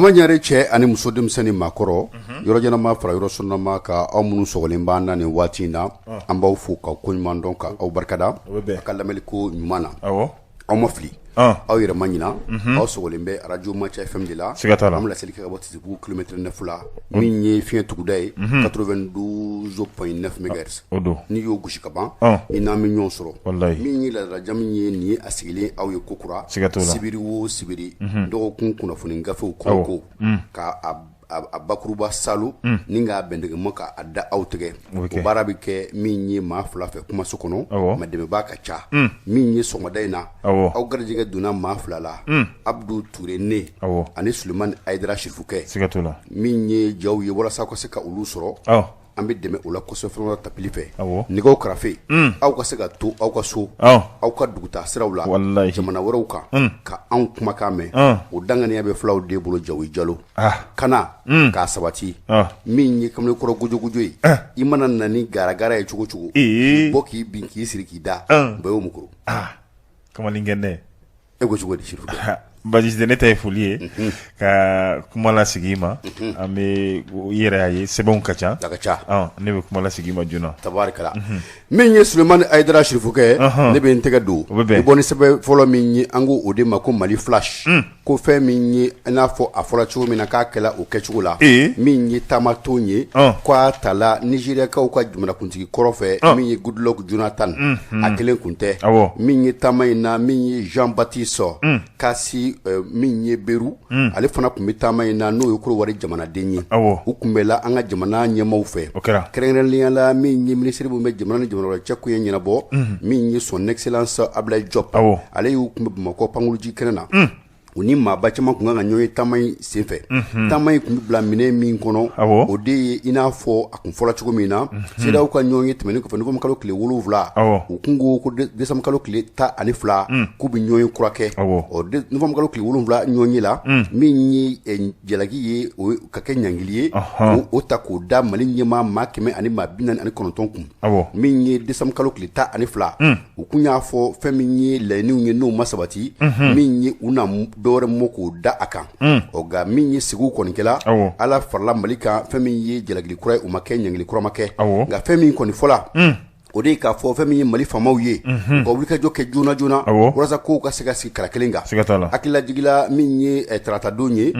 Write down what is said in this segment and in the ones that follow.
ama nyare cɛ ani muso denmisɛnnin maakɔrɔ yɔrɔ ɲɛnama fara yɔrɔ sunama ka aw minnu sɔgɔlen b'an na nin waati in na an b'aw fo ka ko ɲuman dɔn ka aw barikada a ka lamɛnliko ɲuman na aw ma fili aw yɛrɛ ma ɲina aw sɔgɔlen bɛ radio Manca FM de la an bɛ laseli kɛ ka bɔ Tizibugu kilomètre 9 la min ye fiɲɛ tuguda ye 92.9 MHz n'i y'o gosi ka ban i n'an bɛ ɲɔgɔn sɔrɔ min ye ladalajamu ye nin ye a sigilen aw ye kokura sibiri o sibiri dɔgɔkun kunnafoni gafew kɔnɔ ka a bakuruba salu ni k'a bɛndɛgɛma k'a da aw tigɛ o baara bɛ kɛ min ye maa fila fɛ kumaso kɔnɔ mais dɛmɛbaa ka ca min ye sɔgɔmada in na aw garijɛgɛ donna maa fila la Abdou Touré ne ani Sulemani Ayidara Sirifukɛ min ye jaw ye walasa aw ka se ka olu sɔrɔ an bɛ dɛmɛ o la kosɛbɛ fɛn tapili fɛ nɛgɛw karafe aw ka se ka to aw ka so aw ka dugutaa siraw la jamana wɛrɛw kan ka anw kumakan mɛn o danganiya bɛ filaw de bolo Jawi Jalo kana k'a sabati min ye kamalenkɔrɔ gojogojo ye i mana na ni garagara ye cogo cogo bɔ k'i bin k'i siri k'i da bɛɛ y'o mukuru kamalenkɛnɛ e ko cogo di Sirifukɛ Bajis ne ta ye foli ye ka kuma la sigi ma an bɛ yɛrɛ y'a ye sɛbɛnw ka ca ne bɛ kuma la sigi ma joona tabarikala min ye Sulemani Ayidara Sirifukɛ ne bɛ n tɛgɛ don i bɔ ni sɛbɛn fɔlɔ min ye an ko o de ma ko Mali Flash ko fɛn min ye i n'a fɔ a fɔra cogo min na k'a kɛla o kɛcogo la min ye taamaton ye k'a tala Nigériyakaw ka jamanakuntigi kɔrɔ fɛ min ye Goodluck Jonathan a kelen kun tɛ min ye taama in na min ye Jean Baptiste Kasi min ye Beru ale fana kun bɛ taama in na n'o ye Korowari jamanaden ye u kun bɛla an ka jamana ɲɛmaaw fɛ kɛrɛnkɛrɛnnenya la min ye minisiri min bɛ jamana ni jamana wɛrɛ cɛ kun ye ɲɛnabɔ min ye son excellence Ablaye Diop ale y'u kun bɛ Bamakɔ Pankuluji kɛnɛ na u ni maaba caman kun kan ka ɲɔgɔn ye taama in senfɛ taama in kun bɛ bila minɛn min kɔnɔ o de ye i n'a fɔ a kun fɔla cogo min na CEDEAO ka ɲɔgɔn ye tɛmɛnen kɔfɛ novembre kalo tile 7 u kun ko décembre kalo tile 12 k'u bɛ ɲɔgɔn ye kurakɛ novembre kalo tile 7 ɲɔgɔn ye la min ye jalaki ye o ka kɛ ɲangili ye o ta k'o da Mali ɲɛmaa maa 100 ani maa 49 kun min ye décembre kalo tile 12 u kun y'a fɔ fɛn min ye laɲiniw ye n'o ma sabati min ye u na dɔwɛrɛ mo k'o da a kan nka min ye sigiw kɔni kɛla ala farala Mali kan fɛn min ye jalagili kura ye o ma kɛ ɲangili kura ma kɛ nka fɛn min kɔni fɔla o de ye k'a fɔ fɛn min ye Mali faamaw ye ka wulikajɔ kɛ joona joona walasa kow ka se ka sigi kala kelen kan hakililajigila min ye taratadon ye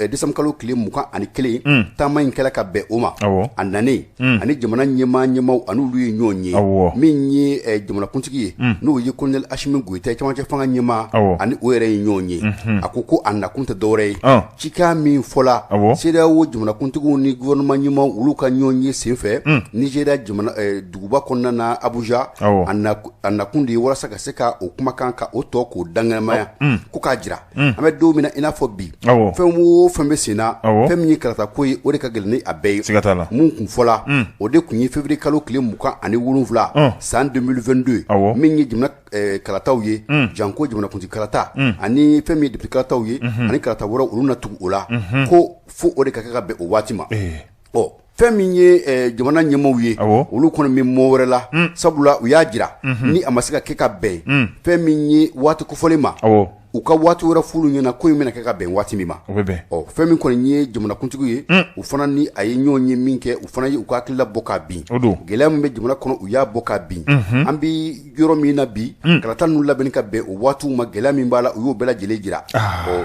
décembre kalo tile 21 taama in kɛla ka bɛn o ma a nanen ani jamana ɲɛmaaw ani olu ye ɲɔgɔn ye min ye jamanakuntigi ye n'o ye colonel Asimi Goyita camancɛ fanga ɲɛmaa ani o yɛrɛ ye ɲɔgɔn ye a ko ko a nakun tɛ dɔwɛrɛ ye cikan min fɔla CEDEAO jamanakuntigiw ni gouvernement ɲɛmaaw olu ka ɲɔgɔn ye senfɛ Nigéria duguba kɔnɔna na Abuja a nakun de ye walasa ka se ka o kumakan ka o tɔ k'o danganamaya ko k'a jira an bɛ don min na i n'a fɔ bi fɛn o fɛn bɛ sen na fɛn min ye karata ko ye o de ka gɛlɛn ni a bɛɛ ye mun kun fɔla o de kun ye février kalo tile 27 san 2022 min ye jamana kalataw ye janko jamanakuntigi kalata ani fɛn min ye député kalataw ye ani kalata wɛrɛw olu na tugu o la ko fo o de ka kɛ ka bɛn o waati ma fɛn min ye jamana ɲɛmaaw ye olu kɔni bɛ mɔ wɛrɛ la sabula u y'a jira ni a ma se ka kɛ ka bɛn fɛn min ye waati kofɔlen ma u ka waati wɛrɛ fulu ɲɛna ko in bɛna kɛ ka bɛn waati min ma fɛn min kɔni ye jamanakuntigi ye u fana ni a ye ɲɔgɔn ye min kɛ u fana ye u ka hakilila bɔ k'a bin gɛlɛya min bɛ jamana kɔnɔ u y'a bɔ k'a bin an bɛ yɔrɔ min na bi kalata ninnu labɛnni ka bɛn o waatiw ma gɛlɛya min b'a la u y'o bɛɛ lajɛlen jira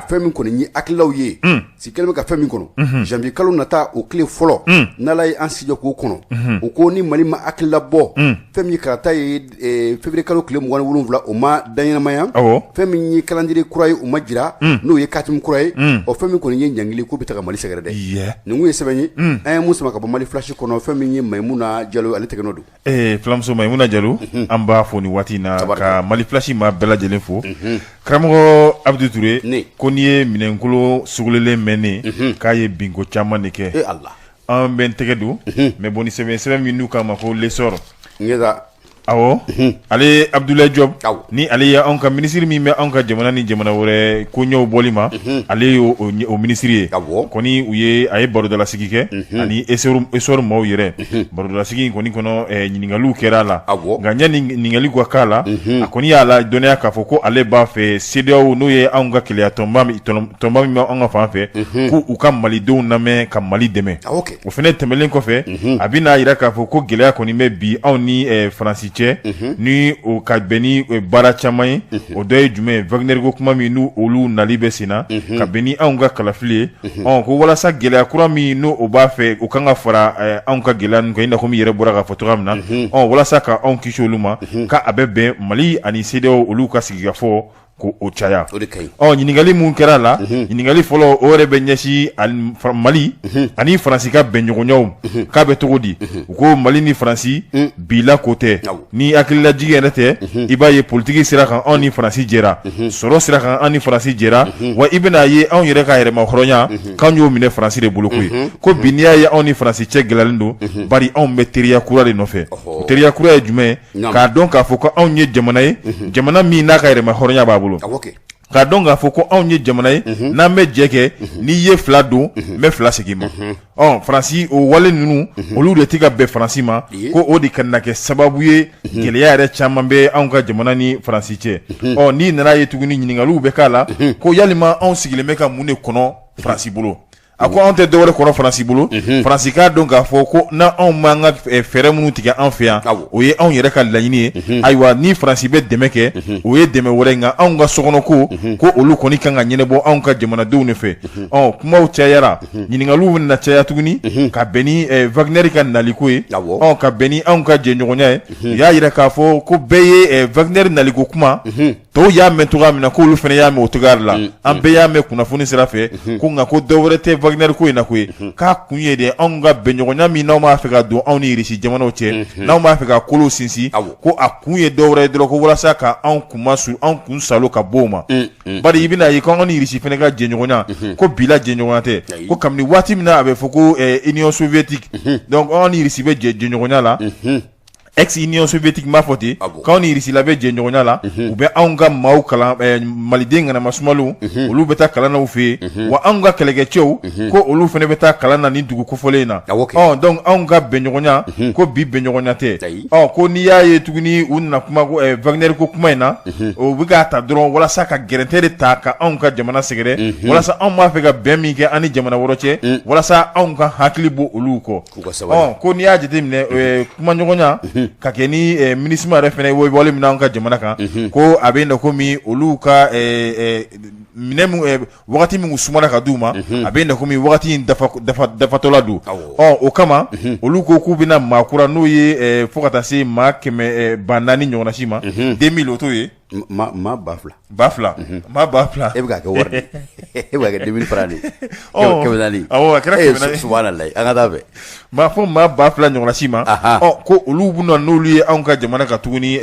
fɛn min kɔni ye hakililaw ye si kelen bɛ ka fɛn min kɔnɔ janvier kalo nata o tile fɔlɔ n'Ala ye an sijɔ k'o kɔnɔ o ko ni Mali ma hakilila bɔ fɛn min ye kalata ye février kalo tile 27 o ma daɲɛnamaya fɛn min ye calendrier kura ye u ma jira n'o ye katimu kura ye fɛn min kɔni ye ɲangili ko bɛ ta ka Mali sɛgɛrɛ dɛ nin kun ye sɛbɛn ye an ye mun sama ka bɔ Mali Flash kɔnɔ fɛn min ye Mayimuna Jalo ale tɛgɛnɔ don filamuso Mayimuna Jalo an b'a fɔ nin waati in na ka Mali Flash maa bɛɛ lajɛlen fo karamɔgɔ Abdou Touré ko n'i ye minɛnkolo sugulelen mɛnnen k'a ye binko caman de kɛ an bɛ n tɛgɛ don mais bon ni sɛbɛn min n'u k'a ma ko l'essor awo ale Abdoulaye Diop ni ale ya anka ministre mi me anka jamana ni jamana wore ko nyaw bolima ale o ministre koni uye ay baro de la sigike ani esor mo yere baro de la sigike koni kono nyingalu kerala ganya ningali kwa kala akoni ala donner ka foko ale ba fe CDO no ye anka kile tomba mi anga fa fe ku ukam mali do na me kam mali deme o fene temelen ko fe abina ira ka foko gele koni me bi oni francis ni o kabeni bara chamay o doy jume Wagner go kuma mi nu olu nalibe sina kabeni aunga kalafile on ko wala sa gele akura mi nu o ba fe o kanga fara aunga gelan ko inda ko mi yere bora ga fotogamna on wala sa ka on kisholuma ka abebe mali ani CDO olu ka sigiga fo ko o chaya nyingali mun kera la nyingali folo o rebe nyashi Mali ani Fransika benyogo nyaw ka be togodi ko Mali ni Fransi bila kote ni akilla jigenete ibaye politique sira kan on ni Fransi jera soro sira kan on ni Fransi jera wa ibna ye on yere ka yere ma khoronya kan yo mine Fransi de bulukuy ko binia ye on ni Fransi cheglalindo bari on meteria kura de nofe teria kura e jume ka donc a foko on ye jamana mi na ka yere ma khoronya babu ka donga foko onye jamana na me jeke ni ye fla do me fla segima Franci o wale nunu olu de tiga be Franci ma ko odi kanake sababu ye gele ya re chamambe anka jamana ni Franci che ni nana ye tuguni nyingalu be kala ko yalima on sigile meka mune kono Franci bolo ako on te dowre kono Franci bolo Franci ka donga foko na on manga fere munu tiga en fia o ye on yere ka lanyini aywa ni Franci be demeke o ye deme worenga on ga sokono ko olu koni kanga nyinebo on ka jamana do ne fe kuma o chayara nyingalu na chaya tuguni ka beni Wagner ka nalikwe ka beni on ka jenyonya ya yira ka fo ko beye Wagner naliko kuma to ya mentuga mina ko olu fene ya me otugarla an be ya me kuna funi sirafe ko nga ko dowre te Wagner ko ina ko ka kunye de on ga benyonya mi na ma afika do on iri si jamana o che na ma afika kolo sinsi ko akunye dowre dro ko wala saka on kuma su on kun salo ka boma bari ibina yi ko on iri si fene ga jenyonya ko bila jenyonya te ko kamni wati mina abe foko Union soviétique donc on iri si be jenyonya la ex-Union soviétique ma foti quand on ici la be jenyonya la ou be anga maw kala malidenga na masmalu olu beta kala na ufi wa anga kelege chew ko olu fene beta kala na ni dugu ko folena donc anga benyonya ko bi benyonya te ko ni ya ye tuguni unna kuma ko Wagner ko kuma ina o biga ta dron wala saka gerentere ta ka anga jamana segere wala sa on ma fe ga bemi ke ani jamana woroche wala sa anga haklibo olu ko ko ni ya jedimne kuma nyonya kakeni ministre ma refene wo wole mina onka jamana kan ko abenda ko mi oluka minemu wakati mi usumana ka duma abenda ko mi wakati dafa tola du o kama oluko ku bina makura no ye fokata se ma keme banani nyona shima 2000 oto ye ma bafla ma bafla e ga war e ga 2000 frani kemani kera subhanallah anga dabe ma fo ma bafla nyona shima ko olubu no liye anka jamana ka tuguni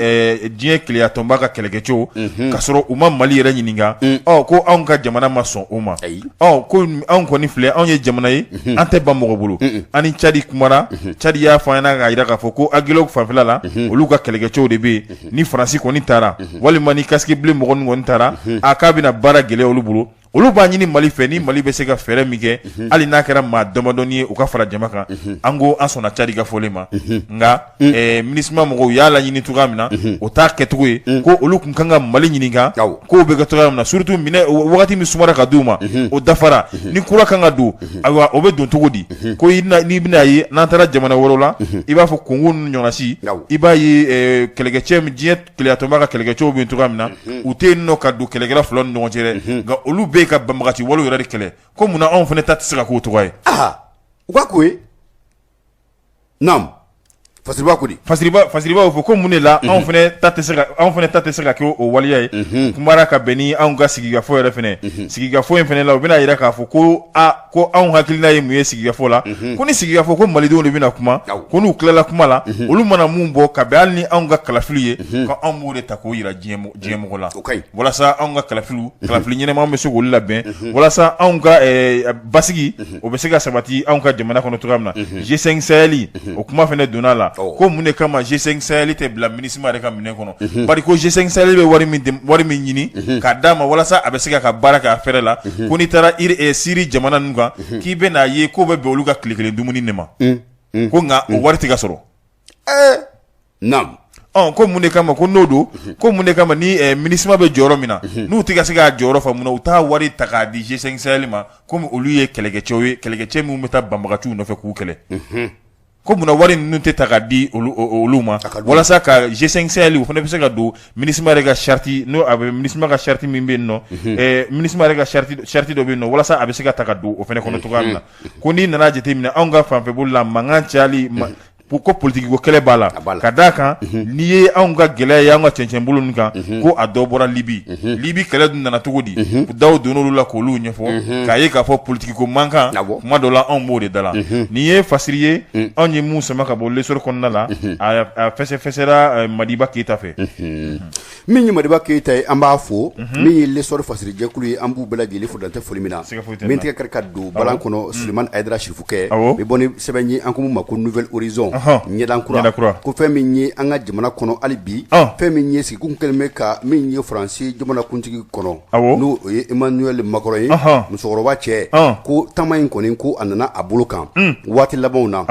die klia tomba ka kelegecho kasoro uma mali yera nyininga ko anka jamana mason uma ko anko ni fle anye jamana yi ante ba mo bulu ani chadi kumara chadi ya fana ga ira ka foko agilo fa fela oluka kelegecho de be ni Franci ko ni tara wali mani kaski ble mo ngon tara akabina bara gele olubulu olu ba nyini mali fe ni mali be se ka fere mige ali na kera ma domadoni u ka fara jamaka ango ansona chadi ga folema nga ministre mo ya la nyini tugamina o ta ketuwe ko olu kun kanga mali nyini ga ko be ga tugamina surtout mine wakati mi sumara ka duma o dafara ni kura kanga du awa o be don tugodi ko ni bina yi na tara jamana worola iba fo kungun nyonasi iba yi kelege chem jet kliatomba ka kelege chobi tugamina u te no ka du kelegera flon no jere ga olu be ka bambagati walo yora de kele ko muna on fene tatsira ko to way ukakwe nam fasiriba fo ko mune la on fene tatsira ko o waliya kumara ka beni an ga sigiga fo yora fene sigiga fo fene la bina yira ka fo ko an hakilina ye muye sigiga fo la ko ni sigiga fo ko malido le bina kuma ko nu klela kuma la olu mana mumbo ka be alni an ga kalafiye ko an mu de tako yira jemo la wala sa an ga kalafilu nyene ma me so go la ben wala sa an ga basigi o be sega sabati an ga jamana ko no tugamna G5 Saheli o kuma fene donala ko mun de kama G5 Sahel tɛ bila MINUSMA yɛrɛ ka minɛ kɔnɔ bari ko G5 Sahel bɛ wari min ɲini ka d'a ma walasa a bɛ se ka baara kɛ a fɛrɛ la ko n'i taara Syrie jamana ninnu kan k'i bɛ n'a ye ko bɛ bɛn olu ka tile kelen dumuni de ma ko nka o wari tɛ ka sɔrɔ naam ko mun de kama ko n'o don ko mun de kama ni MINUSMA bɛ jɔyɔrɔ min na n'u tɛ ka se k'a jɔyɔrɔ faamu na u t'a wari ta k'a di G5 Sahel ma komi olu ye kɛlɛkɛcɛw ye kɛlɛkɛcɛ minnu bɛ taa banbagaciw nɔfɛ k'u kɛlɛ ko munna wari ninnu tɛ ta ka di olu ma walasa ka G5 Sahel u fana bɛ se ka don MINUSMA yɛrɛ ka charte n'o a bɛ MINUSMA ka charte min bɛ yen nɔ MINUSMA yɛrɛ ka charte dɔ bɛ yen nɔ walasa a bɛ se ka ta ka don o fana kɔnɔ cogoya min na ko n'i nana jateminɛ anw ka fanfɛ bolo la mankan cayali ko politiki ko kɛlɛ b'a la ka d'a kan n'i ye anw ka gɛlɛya ye anw ka cɛncɛn bolo ninnu kan ko a dɔ bɔra Libi kɛlɛ dun nana cogo di daw donn'olu la k'olu ɲɛfɔ k'a ye k'a fɔ politiki ko mankan kuma dɔ la anw b'o de da la nin ye fasiri ye anw ye mun sama ka bɔ lesɔri kɔnɔna la a fɛsɛfɛsɛra Madiba Keyita fɛ min ye Madiba Keyita ye an b'a fɔ min ye lesɔri fasiri jɛkulu ye an b'u bɛɛ lajɛlen fo dantɛ foli min na min tɛgɛ kari ka don balan kɔnɔ Sulemani Ayidara Sirifukɛ bɛ bɔ ni sɛbɛn ye an ko mun ma ko Nouvelle Horizon ɲɛdankura ko fɛn min ye an ka jamana kɔnɔ hali bi fɛn min ye sigikun kɛlen bɛ ka min ye Faransi jamanakuntigi kɔnɔ n'o o ye Emmanuel Macron ye musokɔrɔba cɛ ko taama in kɔni ko a nana a bolo kan waati labanw na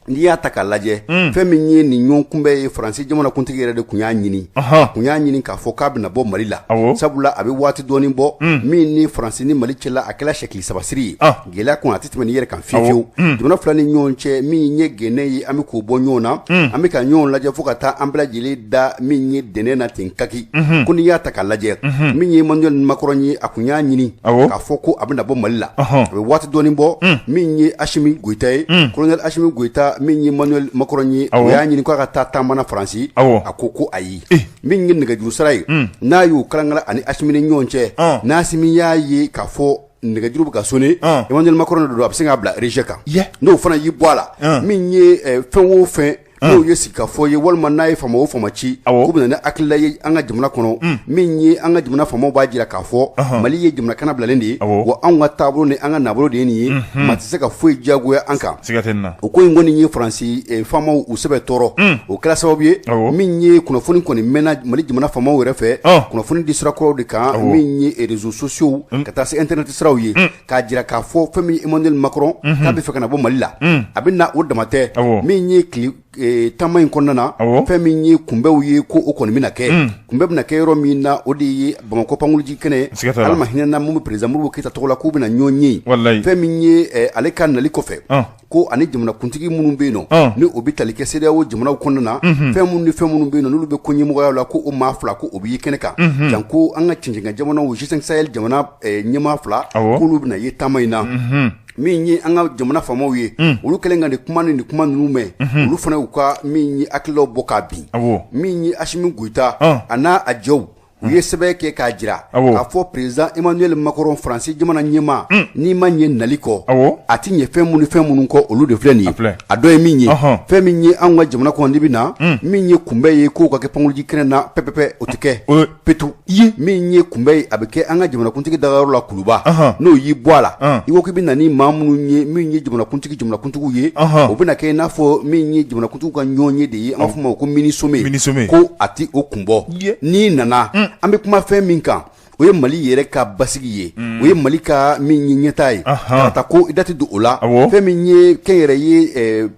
n'i y'a ta k'a lajɛ fɛn min ye nin ɲɔgɔn kunbɛ ye Faransi jamanakuntigi yɛrɛ de kun y'a ɲini k'a fɔ k'a bɛna bɔ Mali la sabula a bɛ waati dɔɔni bɔ min ni Faransi ni Mali cɛla a kɛla sɛkili sabasiri ye gɛlɛya kun a tɛ tɛmɛ ni yɛrɛ kan fiyewu jamana fila ni ɲɔgɔn cɛ min ye gɛnɛ ye an bɛ k'o bɔ ɲɔgɔn na an bɛ ka ɲɔgɔn lajɛ fo ka taa an bɛɛ lajɛlen da min ye dɛnɛ na ten kaki ko n'i y'a ta k'a lajɛ min ye Emmanuel Macron ye a kun y'a ɲini k'a fɔ ko a bɛna bɔ Mali la a bɛ waati dɔɔni bɔ min ye Assimi Goïta ye colonel Assimi Goïta min ye Emmanuel Macron ye o y'a ɲini k'a ka taa taamana Faransi a ko ayi min ye nɛgɛjuru sira ye n'a y'o kalankala ani Assimi ni ɲɔgɔn cɛ n'a Assimi y'a ye k'a fɔ nɛgɛjuru bɛ ka sonné Emmanuel Macron de don a bɛ se k'a bila rejet kan n'o fana y'i bɔ a la min ye fɛn o fɛn n'o ye sigikafɔ ye walima n'a ye faama o faama ci k'u bɛna ni hakilila ye an ka jamana kɔnɔ min ye an ka jamana faamaw b'a jira k'a fɔ Mali ye jamana kana bilalen de ye wa anw ka taabolo ni an ka nabolo de ye nin ye maa tɛ se ka foyi diyagoya an kan o ko in kɔni ye Faransi faamaw u sɛbɛ tɔɔrɔ o kɛra sababu ye min ye kunnafoni kɔni mɛnna Mali jamana faamaw yɛrɛ fɛ kunnafoni di sira kɔrɔw de kan min ye réseaux sociaux ka taa se internet siraw ye k'a jira k'a fɔ fɛn min ye Emmanuel Macron k'a bɛ fɛ ka na bɔ Mali la a bɛ na o damatɛ min ye taama in kɔnɔna na fɛn min ye kunbɛw ye ko o kɔni bɛna kɛ kunbɛ bɛna kɛ yɔrɔ min na o de ye Bamakɔ Pankuluji kɛnɛ alama hinɛna mun bɛ président Modibo Keyita tɔgɔ la k'u bɛna ɲɔgɔn ye fɛn min ye ale ka nali kɔfɛ ko ani jamanakuntigi minnu bɛ yen nɔ ni o bɛ tali kɛ CEDEAO jamanaw kɔnɔna na fɛn minnu bɛ yen nɔ n'olu bɛ ko ɲɛmɔgɔya la ko o maa fila ko o bɛ ye kɛnɛ kan jan ko an ka cɛncɛn jamanaw G5 Sahel jamana ɲɛmaa fila k'olu bɛna ye taama in na min ye an ka jamana faamaw ye olu kɛlen ka nin kuma ninnu mɛn olu fana y'u ka min ye hakililaw bɔ k'a bin min ye Assimi Goïta a n'a a jɛw u ye sɛbɛn kɛ k'a jira k'a fɔ président Emmanuel Macron Faransi jamana ɲɛmaa n'i ma ɲɛ nali kɔ a ti ɲɛ fɛn minnu kɔ olu de filɛ nin ye a dɔ ye min ye fɛn min ye anw ka jamana kɔnɔ n'i bɛ na min ye kunbɛ ye k'o ka kɛ Pankuluji kɛnɛ na pɛpɛpɛ o tɛ kɛ petu min ye kunbɛ ye a bɛ kɛ an ka jamanakuntigi dagayɔrɔ la Kuluba n'o y'i bɔ a la i ko k'i bɛ na ni maa minnu ye min ye jamanakuntigiw ye o bɛna kɛ i n'a fɔ min ye jamanakuntigiw ka ɲɔgɔn ye de ye an b'a fɔ o ma ko minisome ko a ti o kun bɔ n'i nana an bɛ kuma fɛn min kan o ye Mali yɛrɛ ka basigi ye o ye Mali ka min ye ɲɛtaa ye ka taa ko i dati don o la fɛn min ye kɛnyɛrɛ ye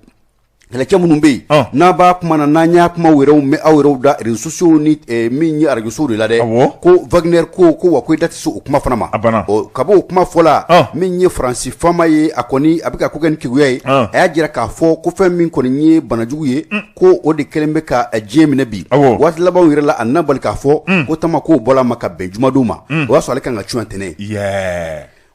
kɛlɛcɛ minnu bɛ yen n'a b'a kuma na n'an y'a kuma wɛrɛw mɛn aw yɛrɛw da réseaux sociaux ni min ye arajo sow de la dɛ ko Wagner ko wa ko i da tɛ se o kuma fana ma ka bɔ o kuma fɔla min ye Faransi faama ye a kɔni a bɛ ka ko kɛ ni keguya ye a y'a jira k'a fɔ ko fɛn min kɔni ye banajugu ye ko o de kɛlen bɛ ka diɲɛ minɛ bi waati labanw yɛrɛ la a nana bali k'a fɔ ko taama k'o bɔla ma ka bɛn jumadenw ma o y'a sɔrɔ ale kan ka cun ntɛnɛn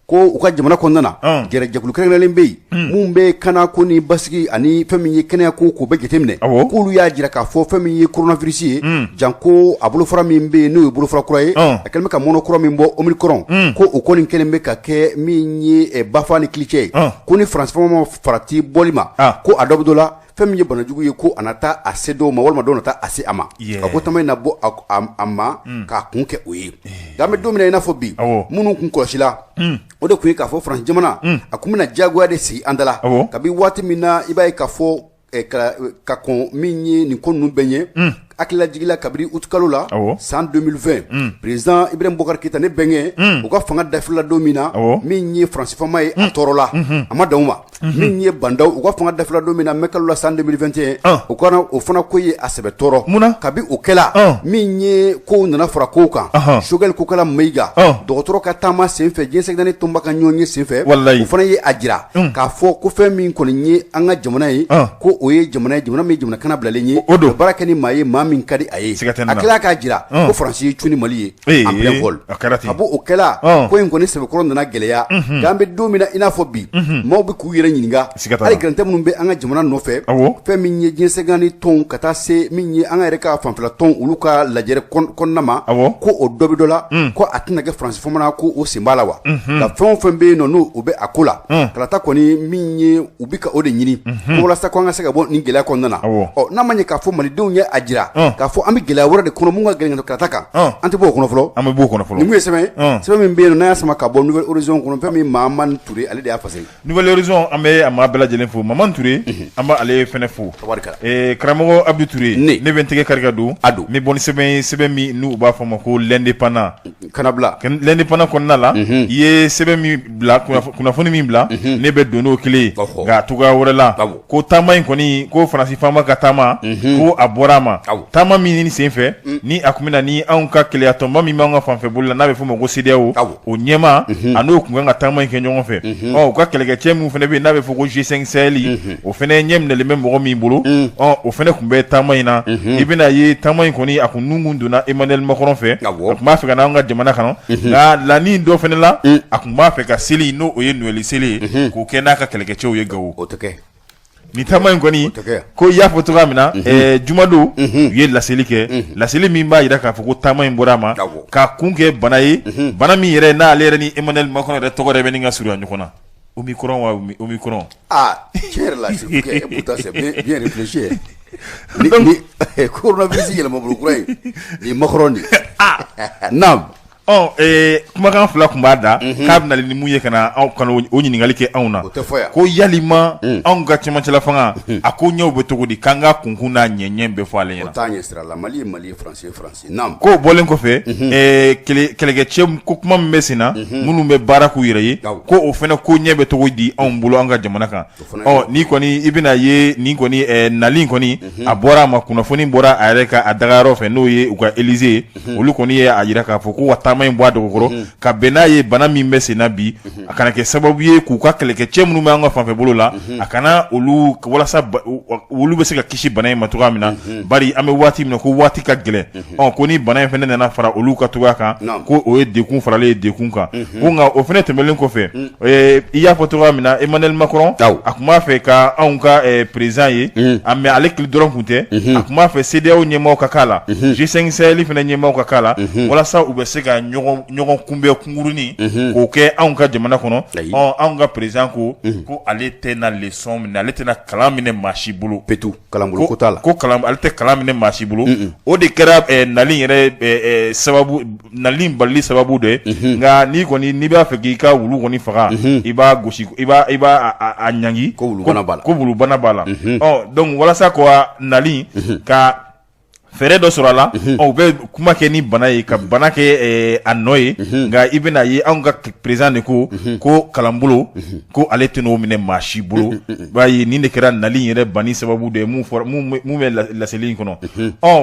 ko u ka jamana kɔnɔna na gɛrɛjɛkulu kɛrɛnkɛrɛnlen bɛ yen mun bɛ kana ko ni basigi ani fɛn min ye kɛnɛya ko k'o bɛ jateminɛ k'olu y'a jira k'a fɔ fɛn min ye coronavirus ye jan ko a bolofara min bɛ yen n'o ye bolofara kura ye a kɛlen bɛ ka mɔnɔ kura min bɔ Omicron ko o kɔni kɛlen bɛ ka kɛ min ye bafa ni kilicɛ ye ko ni Faransi faama ma farati bɔli ma ko a dɔ bɛ dɔ la fɛn min ye banajugu ye ko a na taa a se dɔw ma walima dɔw na taa a se a ma a ko taama in na bɔ a ma k'a kun kɛ o ye nka an bɛ don min na i n'a fɔ bi minnu kun kɔlɔsila o de kun ye k'a fɔ Faransi jamana a kun bɛna diyagoya de sigi an da la kabi waati min na i b'a ye k'a fɔ ka kon min ye nin ko ninnu bɛɛ ye akila jigila kabiri utkalo la san 2020 président Ibrahim Boubacar Keïta ne bɛnkɛ u ka fanga dafila don min na min ye France fama ye a tɔɔrɔla a ma dan ma min ye bandaw u ka fanga dafila don min na mɛkalo la san 2021 o kana o fana ko ye a sɛbɛ tɔɔrɔ kabi o kɛla min ye ko nana fara kow kan Choguel Kokala Mayiga dɔgɔtɔrɔ ka taama senfɛ diɲɛsɛgidani tɔnba ka ɲɔgɔn ye senfɛ o fana ye a jira k'a fɔ ko fɛn min kɔni ye an ka jamana ye ko o ye jamana min jamana kana bilalen ye o baara kɛ ni maa ye maa min ka di a ye a kɛla k'a jira ko Faransi ye cuni Mali ye en plein vol a bo o kɛla ko in kɔni sɛbɛkɔrɔ nana gɛlɛya k'an bɛ don min na i n'a fɔ bi maaw bɛ k'u yɛrɛ ɲininka hali grɛntɛ minnu bɛ an ka jamana nɔfɛ fɛn min ye diɲɛsɛgidani tɔn ka taa se min ye an ka yɛrɛ ka fanfɛla tɔn olu ka lajɛrɛ kɔnɔna ma ko o dɔ bɛ dɔ la ko a tɛna kɛ Faransi fama ko o sen b'a la wa nka fɛn o fɛn bɛ yen nɔ n'o bɛ a ko la kalata kɔni min ye u bɛ ka o de ɲini walasa ko an ka se ka bɔ nin gɛlɛya kɔnɔna na n'a ma ɲɛ k'a fɔ malidenw ye a jira k'a fɔ an bɛ gɛlɛya wɛrɛ de kɔnɔ mun ka gɛlɛn kalata kan an tɛ bɔ o kɔnɔ fɔlɔ an bɛ bɔ o kɔnɔ fɔlɔ nin mun ye sɛbɛn min bɛ yen nɔ n'a y'a sama ka bɔ Nouvelle Horizon kɔnɔ fɛn min Mamani Touré ale de y'a fase Nouvelle Horizon an bɛ a maa bɛɛ lajɛlen fo Mamani Touré an b'a ale fɛnɛ fo karamɔgɔ Abdou Touré ne bɛ n tɛgɛ kari ka don n bɛ bɔ ni sɛbɛn min n'u b'a fɔ ma ko l'indépendant kana bila l'indépendant kɔnɔna la i ye sɛbɛn min bila kunnafoni min bila ne bɛ don n'o kelen ye nka cogoya wɛrɛ la ko taama in kɔni ko Faransi faama ka taama ko a bɔra a ma taama min ni senfɛ ni a tun bɛ na ni anw ka kɛlɛya tɔnba min b'anw ka fanfɛ bolo la n'a bɛ fɔ o ma ko CEDEAO o ɲɛma a n'o kun kan ka taama in kɛ ɲɔgɔn fɛ u ka kɛlɛkɛcɛ min fana bɛ yen n'a bɛ fɔ ko G5 Sahel o fana ɲɛ minɛlen bɛ mɔgɔ min bolo o fana tun bɛ taama in na i bɛna ye taama in kɔni a kun nun donna Emmanuel Macron fɛ a tun b'a fɛ ka n'anw ka jamana kɔnɔ nka lanin dɔ fana la a tun b'a fɛ ka seli n'o o ye Noël seli ye k'o kɛ n'a ka kɛlɛkɛcɛw ye Gawo ni taama in kɔni ko i y'a fɔ cogoya min na jumadon u ye laseli kɛ laseli min b'a jira k'a fɔ ko taama in bɔra a ma k'a kun kɛ bana ye bana min yɛrɛ n'ale yɛrɛ ni Emmanuel Macron yɛrɛ tɔgɔ yɛrɛ bɛ nin ka surunya ɲɔgɔn na Omicron wa Omicron tiɲɛ yɛrɛ la pourtant c'est bien réfléchi ni coronavirus yɛlɛma bolo kura ye ni Macron de naam kumakan fila tun b'a da k'a bɛna ni mun ye ka na o ɲininkali kɛ anw na ko yalima anw ka cɛmancɛla fanga a ko ɲɛw bɛ cogo di k'an ka kunkun n'a ɲɛɲɛ bɛɛ fɔ ale ɲɛna o t'a ɲɛ sira la Mali ye Mali ye France ye France naam ko bɔlen kɔfɛ kɛlɛkɛcɛ ko kuma min bɛ sen na minnu bɛ baara k'u yɛrɛ ye ko o fana ko ɲɛ bɛ cogo di anw bolo an ka jamana kan ni kɔni i bɛna ye nin kɔni nali kɔni a bɔra a ma kunnafoni bɔra a yɛrɛ ka a dagayɔrɔ fɛ n'o ye u ka Élysée olu kɔni ye a jira k'a fɔ ko wa taama in bɔ a dogokɔrɔ ka bɛn n'a ye bana min bɛ sen na bi a kana kɛ sababu ye k'u ka kɛlɛkɛcɛ minnu bɛ an ka fanfɛ bolo la a kana olu walasa olu bɛ se ka kisi bana in ma cogoya min na bari an bɛ waati min na ko waati ka gɛlɛn ko ni bana in fana nana fara olu ka cogoya kan ko o ye dekun faralen ye dekun kan ko nka o fana tɛmɛlen kɔfɛ i y'a fɔ cogoya min na Emmanuel Macron a tun b'a fɛ ka anw ka président ye mais ale dɔrɔn kun tɛ a tun b'a fɛ CEDEAO ɲɛmaaw ka k'a la G5 Sahel fana ɲɛmaaw ka k'a la walasa u bɛ se ka ɲɔgɔn kunbɛ kungurunin k'o kɛ anw ka jamana kɔnɔ anw ka président ko ale tɛna leçon minɛ ale tɛna kalan minɛ maa si bolo petu kalan bolo ko t'a la ko ale tɛ kalan minɛ maa si bolo o de kɛra nali yɛrɛ sababu nali balili sababu dɛ nka n'i b'a fɛ k'i ka wulu kɔni faga i b'a gosi i b'a a ɲangi ko wulu bana b'a la donc walasa ko nali ka fɛrɛ dɔ sɔrɔ a la u bɛ kuma kɛ ni bana ye ka bana kɛ a nɔ ye nka i bɛna ye anw ka président de ko kalanbolo ko ale tɛ n'o minɛ maa si bolo b'a ye nin de kɛra nali yɛrɛ banni sababu de ye mun bɛ laseli in kɔnɔ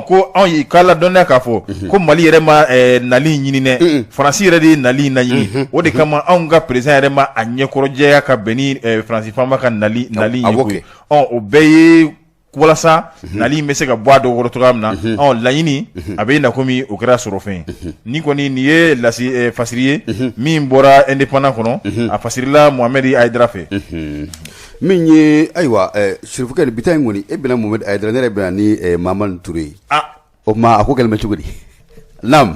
ko anw ye k'a ladɔnniya k'a fɔ ko Mali yɛrɛ ma nali in ɲini dɛ Faransi yɛrɛ de ye nali in laɲini o de kama anw ka président yɛrɛ ma a ɲɛkɔrɔjɛya ka bɛn ni Faransi faama ka nali in ye koyi o bɛɛ ye walasa nali in bɛ se ka bɔ a dɔgɔkɔrɔ cogoya min na laɲini a bɛ na komi o kɛra sɔrɔ fɛn ni kɔni nin ye fasiri ye min bɔra indépendant kɔnɔ a fasirila Mohamed Aïdara fɛ min ye ayiwa Serifukɛ ni bita in kɔni e bɛna Mohamed Aïdara ne yɛrɛ bɛna ni Mamani Touré o tuma a ko gɛlɛn bɛ cogo di naam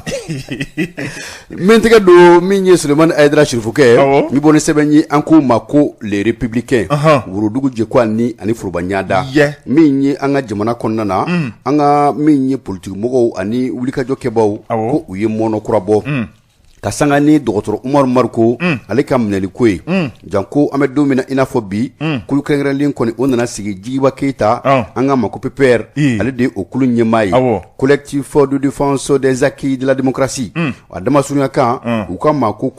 min tɛgɛ don min ye Sulemani Aïdara Serifukɛ mi bɔ ni sɛbɛn ye an k'o ma ko les républicains worodugu jɛko ani foroba ɲada min ye an ka jamana kɔnɔna na an ka min ye politique mɔgɔw ani wulikajɔ kɛbaaw ko u ye mɔnɔ kura bɔ ka sanga ni dɔgɔtɔrɔ Umar Marko ale ka minɛli ko ye janko an bɛ don min na i n'a fɔ bi kulu kɛrɛnkɛrɛnlen kɔni o nana sigi Jigiba Keita an ka ma ko PPR ale de o kulu ɲɛmaa ye collectif de défense des acquis de la démocratie a damasurunya kan u ka ma ko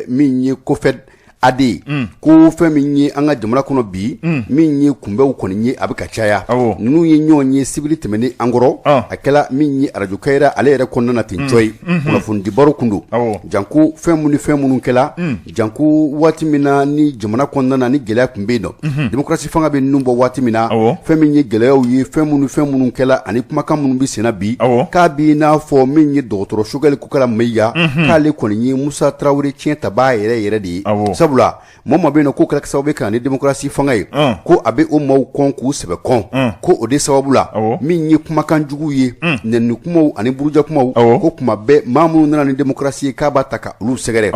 min ye COFED ade ko fɛn min ye an ka jamana kɔnɔ bi min ye kunbɛw kɔni ye a bɛ ka caya ninnu ye ɲɔgɔn ye sibiri tɛmɛni an kɔrɔ a kɛla min ye radio kayira ale yɛrɛ kɔnɔna na ten coyi kunnafoni baro kun don janko fɛn minnu kɛla janko waati min na ni jamana kɔnɔna na ni gɛlɛya kun bɛ yen nɔ démocratie fanga bɛ ninnu bɔ waati min na fɛn min ye gɛlɛyaw ye fɛn minnu kɛla ani kumakan minnu bɛ senna bi k'a b'i n'a fɔ min ye dɔgɔtɔrɔ Sogɛli Kukala Mayiga k'ale kɔni ye Musa Tarawele tiɲɛ ta b'a yɛrɛ de ye sabula mɔgɔ bɛ yen nɔ ko kɛra sababu ka ni démocratie fanga ye ko a bɛ o maaw kɔn k'u sɛbɛ kɔn ko o de sababu la min ye kumakan jugu ye nɛni kumaw ani buruja kumaw ko kuma bɛɛ maa minnu nana ni démocratie ye k'a b'a ta ka olu sɛgɛrɛ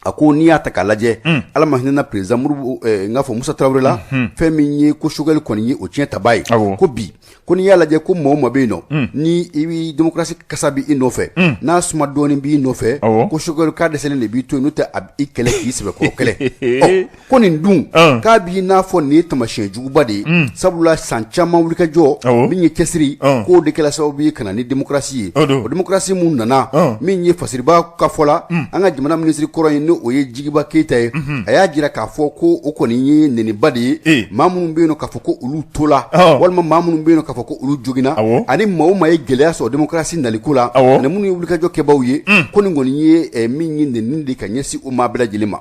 a ko n'i y'a ta k'a lajɛ ala ma hinɛna président Modibo n k'a fɔ Musa Tarawele la fɛn min ye ko Sogɛli kɔni ye o tiɲɛ taba ye ko bi ko n'i y'a lajɛ ko maa o maa bɛ yen nɔ ni i bɛ démocratie kasa b'i nɔfɛ n'a suma dɔɔnin b'i nɔfɛ ko Sogɛli k'a dɛsɛlen de b'i to yen n'o tɛ a b'i kɛlɛ k'i sɛbɛ kɔrɔ kɛlɛ ko nin dun k'a b'i n'a fɔ nin ye tamasiyɛn juguba de ye sabula san caman wulikajɔ min ye cɛsiri k'o de kɛla sababu ye ka na ni démocratie ye o démocratie mun nana min ye fasiriba ka fɔ la an ka jamana minisiri kɔrɔ ye o ye Jigiba Keita ye a y'a jira k'a fɔ ko o kɔni ye nɛniba de ye maa minnu bɛ yen nɔ k'a fɔ ko olu tola walima maa minnu bɛ yen nɔ k'a fɔ ko olu joginna ani maa o maa ye gɛlɛya sɔrɔ démocratie naliko la ani minnu ye wulikajɔ kɛbaaw ye ko nin kɔni ye min ye nɛni de ka ɲɛsin o maa bɛɛ lajɛlen ma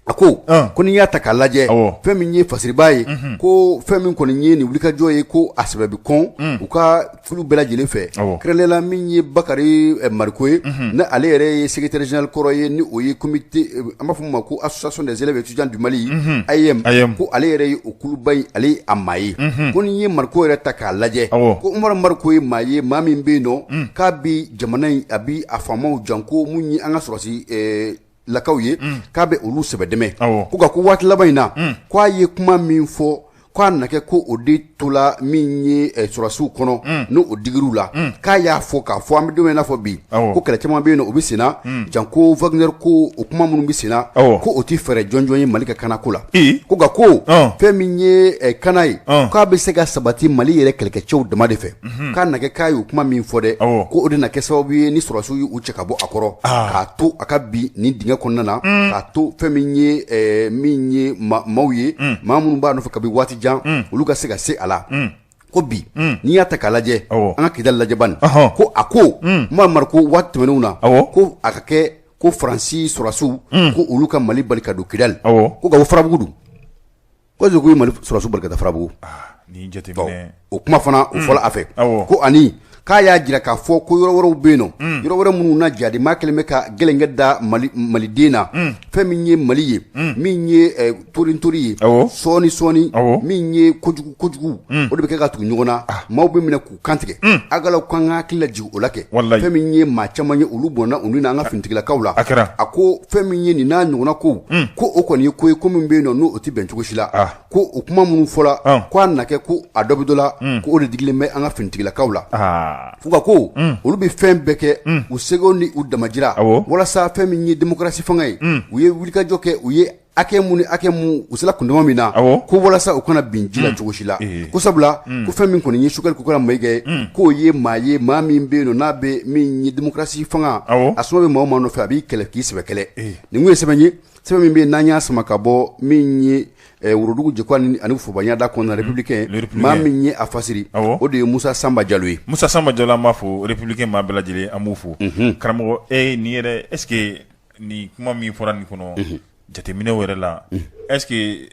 a ko n'i y'a ta k'a lajɛ fɛn min ye fasiriba ye ko fɛn min kɔni ye nin wulikajɔ ye ko a sɛbɛ bɛ kɔn u ka fulu bɛɛ lajɛlen fɛ kɛrɛnkɛrɛnnenya min ye Bakari Mariko ye ni ale yɛrɛ ye secrétaire général kɔrɔ ye ni o ye comité an b'a fɔ ma ko association des élèves étudiants du Mali AEM ko ale yɛrɛ ye o kuluba in ale a maa ye ko n'i ye Mariko yɛrɛ ta k'a lajɛ ko Umar Mariko ye maa ye maa min bɛ yen nɔ k'a bi jamana in a bi a faamaw janko mun ye an ka sɔrɔsi lakaw ye k'a bɛ olu sɛbɛ dɛmɛ ko ka ko waati laban in na k'a ye kuma min fɔ k'a na kɛ ko o de tola min ye sɔrɔsiw kɔnɔ n'o o digir'u la k'a y'a fɔ k'a fɔ an bɛ don min na fɔ bi ko kɛlɛ caman bɛ yen nɔ o bɛ senna janko Wagner ko o kuma minnu bɛ senna ko o tɛ fɛɛrɛ jɔnjɔn ye Mali ka kanako la ko nka ko fɛn min ye kana ye k'a bɛ se ka sabati Mali yɛrɛ kɛlɛkɛcɛw dama de fɛ k'a na kɛ k'a ye o kuma min fɔ dɛ ko o de na kɛ sababu ye ni sɔrɔsiw y'u cɛ ka bɔ a kɔrɔ k'a to a ka bi nin dingɛ kɔnɔna na k'a to fɛn min ye maaw ye maa minnu b'a nɔfɛ kabi waati jan olu ka se ka se a la ko bi n'i y'a ta k'a lajɛ an ka Kidali lajɛ bani ko a ko Umar Mariko waati tɛmɛnenw na ko a ka kɛ ko Faransi sɔrɔsiw ko olu ka Mali bali ka don Kidali ko ka bɔ Farabugu dun ko est-ce que ye Mali sɔrɔsiw bali ka taa Farabugu o kuma fana o fɔla a fɛ ko ani k'a y'a jira k'a fɔ ko yɔrɔ wɛrɛw bɛ yen nɔ yɔrɔ wɛrɛ minnu na jadi maa kelen bɛ ka gɛlɛnkɛ da maliden na fɛn min ye Mali ye min ye torintori ye sɔɔni min ye kojugu o de bɛ kɛ ka tugu ɲɔgɔn na maaw bɛ minɛ k'u kantigɛ a galaw kan ka hakili lajigin o la kɛ fɛn min ye maa caman ye olu bɔnna olu n'an ka finitigilakaw la a ko fɛn min ye nin n'a ɲɔgɔnna ko o kɔni ye ko ye ko min bɛ yen nɔ n'o tɛ bɛn cogo si la ko o kuma minnu fɔla ko a na kɛ ko a dɔ bɛ dɔ la ko o de digilen bɛ an ka finitigilakaw la fo ka ko olu bɛ fɛn bɛɛ kɛ u seko ni u damajira walasa fɛn min ye démocratie fanga ye u ye wulikajɔ kɛ u ye hakɛ mun u sera kundama min na ko walasa u kana bin ji la cogo si la ko sabula ko fɛn min kɔni ye Sogɛli Kukala Mayiga ye k'o ye maa min bɛ yen nɔ n'a bɛ min ye démocratie fanga a suma bɛ maa o maa nɔfɛ a b'i kɛlɛ k'i sɛbɛ kɛlɛ nin kun ye sɛbɛn ye sɛbɛn min bɛ yen n'an y'a sama ka bɔ min ye Worodugu Jɛkɔ ani Fobanya da kɔnɔna républicain maa min ye a fasiri o de ye Musa Samba Jalo ye Musa Samba Jalo an b'a fɔ républicain maa bɛɛ lajɛlen an b'u fɔ karamɔgɔ nin yɛrɛ est-ce que nin kuma min fɔra nin kɔnɔ jateminɛw yɛrɛ la est-ce que